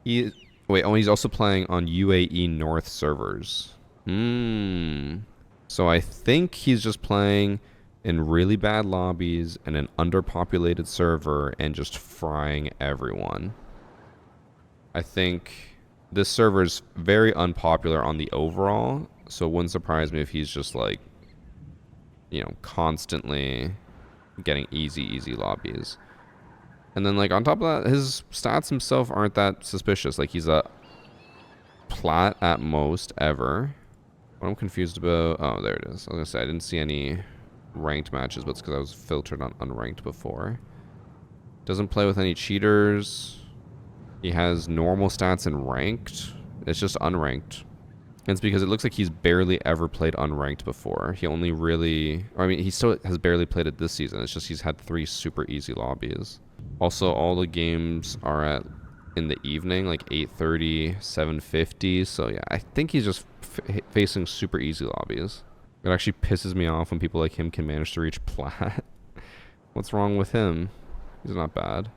he... Wait, oh, he's also playing on UAE North servers. So I think he's just playing in really bad lobbies and an underpopulated server and just frying everyone. I think this server is very unpopular on the overall, so it wouldn't surprise me if he's just like, you know, constantly getting easy lobbies. And then like on top of that, his stats himself aren't that suspicious. Like he's a plat at most ever. What I'm confused about, oh, there it is. I was gonna say I didn't see any ranked matches, but it's because I was filtered on unranked before. Doesn't play with any cheaters. He has normal stats and ranked. It's just unranked. It's because it looks like he's barely ever played unranked before. He only really... I mean, he still has barely played it this season. It's just he's had 3 super easy lobbies. Also, all the games are at in the evening, like 8:30, 7:50. So yeah, I think he's just facing super easy lobbies. It actually pisses me off when people like him can manage to reach plat. What's wrong with him? He's not bad.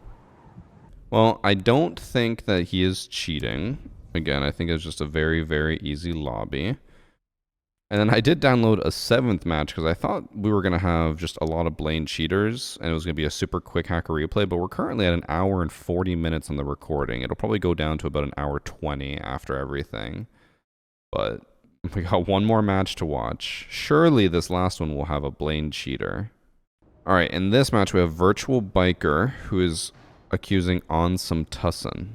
Well, I don't think that he is cheating. Again, I think it's just a very, very easy lobby. And then I did download a 7th match because I thought we were going to have just a lot of Blaine cheaters and it was going to be a super quick hacker replay, but we're currently at 1 hour and 40 minutes on the recording. It'll probably go down to about 1 hour 20 after everything. But we got one more match to watch. Surely this last one will have a Blaine cheater. All right, in this match we have Virtual Biker, who is accusing Onsome Tussin.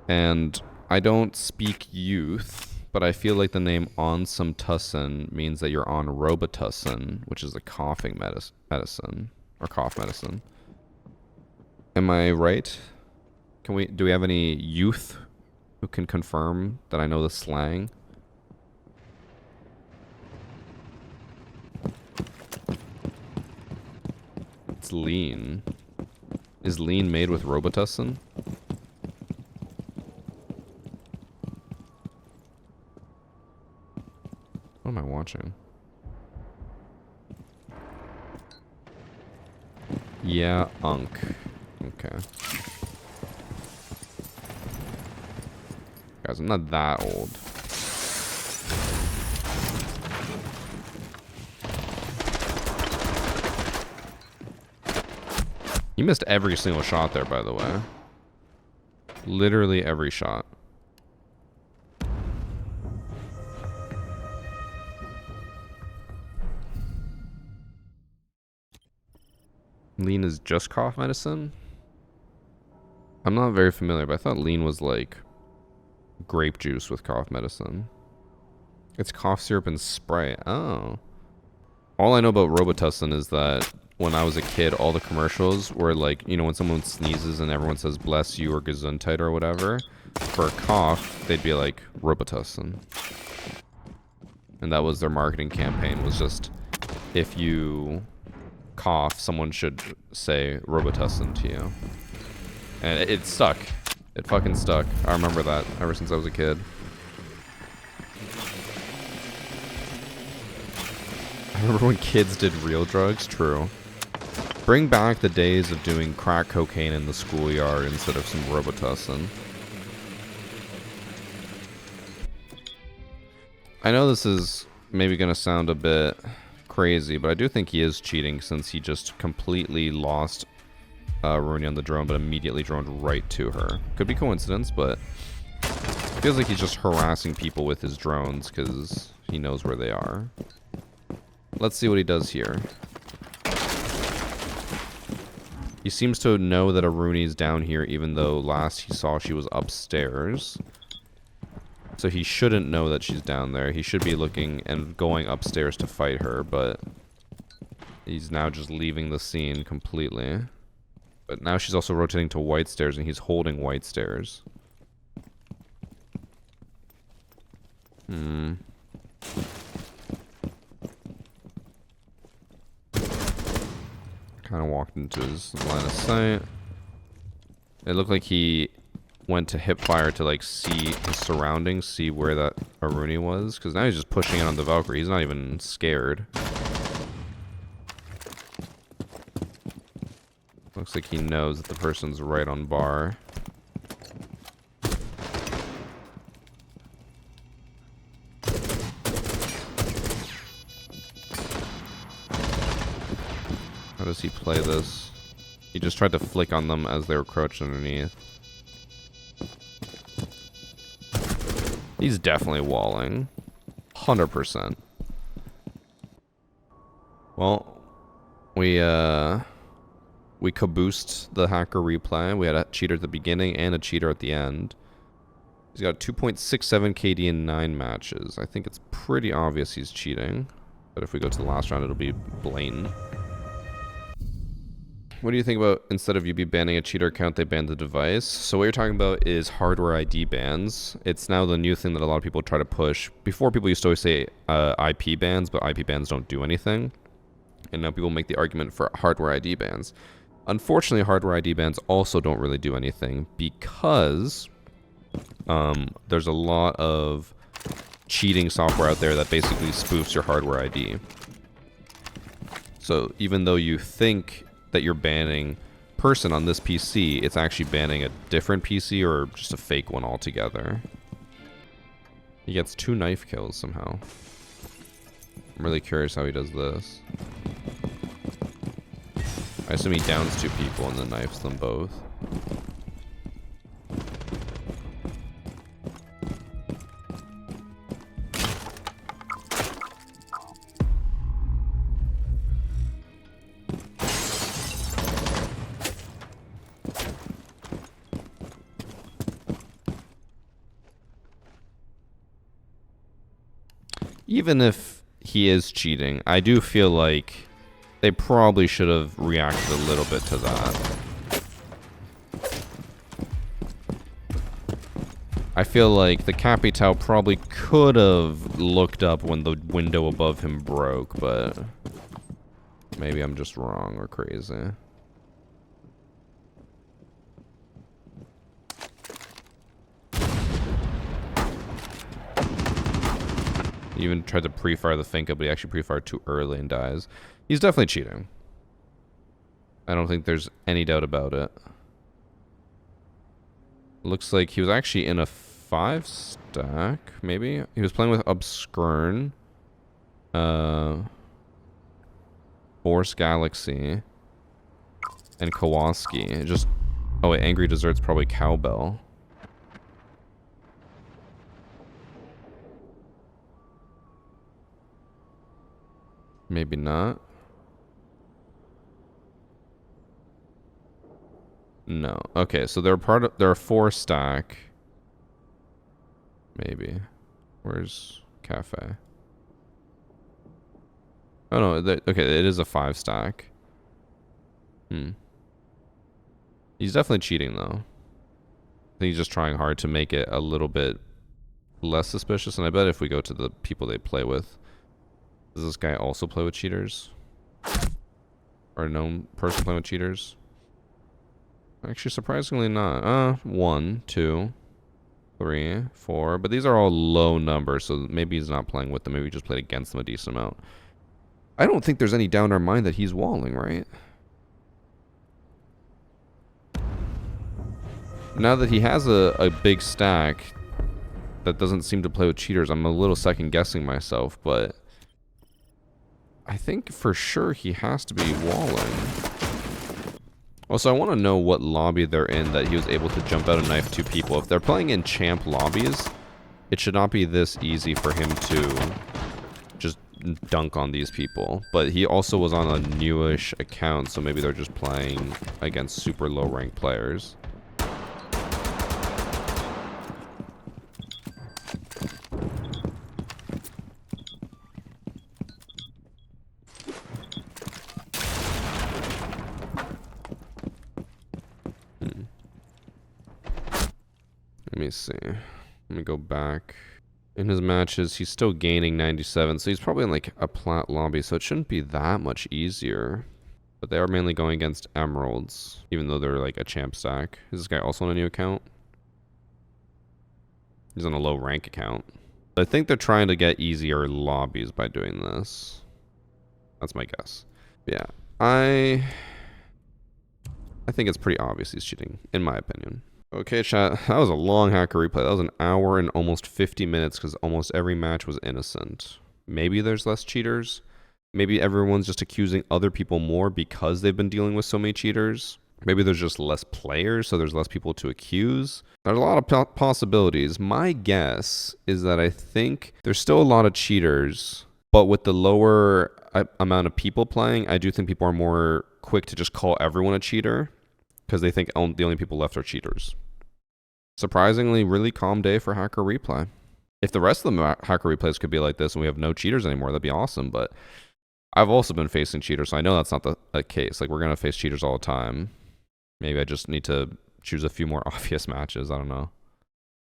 And I don't speak youth, but I feel like the name Onsome Tussin means that you're on Robitussin, which is a coughing medicine, or cough medicine. Am I right? Do we have any youth who can confirm that I know the slang? It's lean. Is lean made with Robitussin? What am I watching? Yeah, Unk. Okay. Guys, I'm not that old. He missed every single shot there, by the way. Literally every shot. Lean is just cough medicine? I'm not very familiar, but I thought lean was like grape juice with cough medicine. It's cough syrup and spray. Oh. All I know about Robitussin is that when I was a kid, all the commercials were like, you know, when someone sneezes and everyone says bless you or Gesundheit or whatever, for a cough, they'd be like Robitussin. And that was their marketing campaign, was just if you cough, someone should say Robitussin to you. And it stuck. It fucking stuck. I remember that ever since I was a kid. I remember when kids did real drugs. True. Bring back the days of doing crack cocaine in the schoolyard instead of some Robitussin. I know this is maybe going to sound a bit crazy, but I do think he is cheating since he just completely lost Rooney on the drone, but immediately droned right to her. Could be coincidence, but it feels like he's just harassing people with his drones because he knows where they are. Let's see what he does here. He seems to know that a Rooney's down here, even though last he saw she was upstairs. So he shouldn't know that she's down there. He should be looking and going upstairs to fight her, but he's now just leaving the scene completely. But now she's also rotating to white stairs, and he's holding white stairs. Kind of walked into his line of sight. It looked like he went to hip fire to like see his surroundings, see where that Aruni was, because now he's just pushing in on the Valkyrie. He's not even scared. Looks like he knows that the person's right on bar. How does he play this? He just tried to flick on them as they were crouched underneath. He's definitely walling. 100%. Well, we caboosed the hacker replay. We had a cheater at the beginning and a cheater at the end. He's got 2.67 KD in 9 matches. I think it's pretty obvious he's cheating. But if we go to the last round, it'll be blatant. What do you think about instead of you be banning a cheater account, they ban the device? So what you're talking about is hardware ID bans. It's now the new thing that a lot of people try to push. Before, people used to always say IP bans, but IP bans don't do anything. And now people make the argument for hardware ID bans. Unfortunately, hardware ID bans also don't really do anything because there's a lot of cheating software out there that basically spoofs your hardware ID. So even though you think that you're banning person on this PC, it's actually banning a different PC or just a fake one altogether. He gets 2 knife kills somehow. I'm really curious how he does this. I assume he downs 2 people and then knifes them both. Even if he is cheating, I do feel like they probably should have reacted a little bit to that. I feel like the Capitao probably could have looked up when the window above him broke, but maybe I'm just wrong or crazy. He even tried to pre-fire the Finka, but he actually pre-fired too early and dies. He's definitely cheating. I don't think there's any doubt about it. Looks like he was actually in a 5-stack, maybe? He was playing with Obscurn. Force Galaxy. And Kowalski. Just... Oh wait, Angry Dessert's probably Cowbell. Maybe not. No. Okay, so they're a 4-stack. Maybe. Where's Cafe? Oh no, okay, it is a 5-stack. He's definitely cheating though. I think he's just trying hard to make it a little bit less suspicious, and I bet if we go to the people they play with, does this guy also play with cheaters? Or a known person playing with cheaters? Actually, surprisingly not. 1, 2, 3, 4. But these are all low numbers, so maybe he's not playing with them. Maybe he just played against them a decent amount. I don't think there's any doubt in our mind that he's walling, right? Now that he has a big stack that doesn't seem to play with cheaters, I'm a little second guessing myself, but I think for sure he has to be walling. Also, I want to know what lobby they're in that he was able to jump out and knife 2 people. If they're playing in champ lobbies, it should not be this easy for him to just dunk on these people. But he also was on a newish account, so maybe they're just playing against super low ranked players. Let me see. Let me go back. In his matches, he's still gaining 97, so he's probably in like a plat lobby, so it shouldn't be that much easier. But they are mainly going against emeralds, even though they're like a champ stack. Is this guy also on a new account? He's on a low rank account. I think they're trying to get easier lobbies by doing this. That's my guess. Yeah. I think it's pretty obvious he's cheating, in my opinion. Okay, chat, that was a long hacker replay. That was an hour and almost 50 minutes because almost every match was innocent. Maybe there's less cheaters. Maybe everyone's just accusing other people more because they've been dealing with so many cheaters. Maybe there's just less players, so there's less people to accuse. There's a lot of possibilities. My guess is that I think there's still a lot of cheaters, but with the lower amount of people playing, I do think people are more quick to just call everyone a cheater because they think the only people left are cheaters. Surprisingly, really calm day for hacker replay. If the rest of the hacker replays could be like this and we have no cheaters anymore, that'd be awesome, but I've also been facing cheaters, so I know that's not the case. Like, we're going to face cheaters all the time. Maybe I just need to choose a few more obvious matches. I don't know.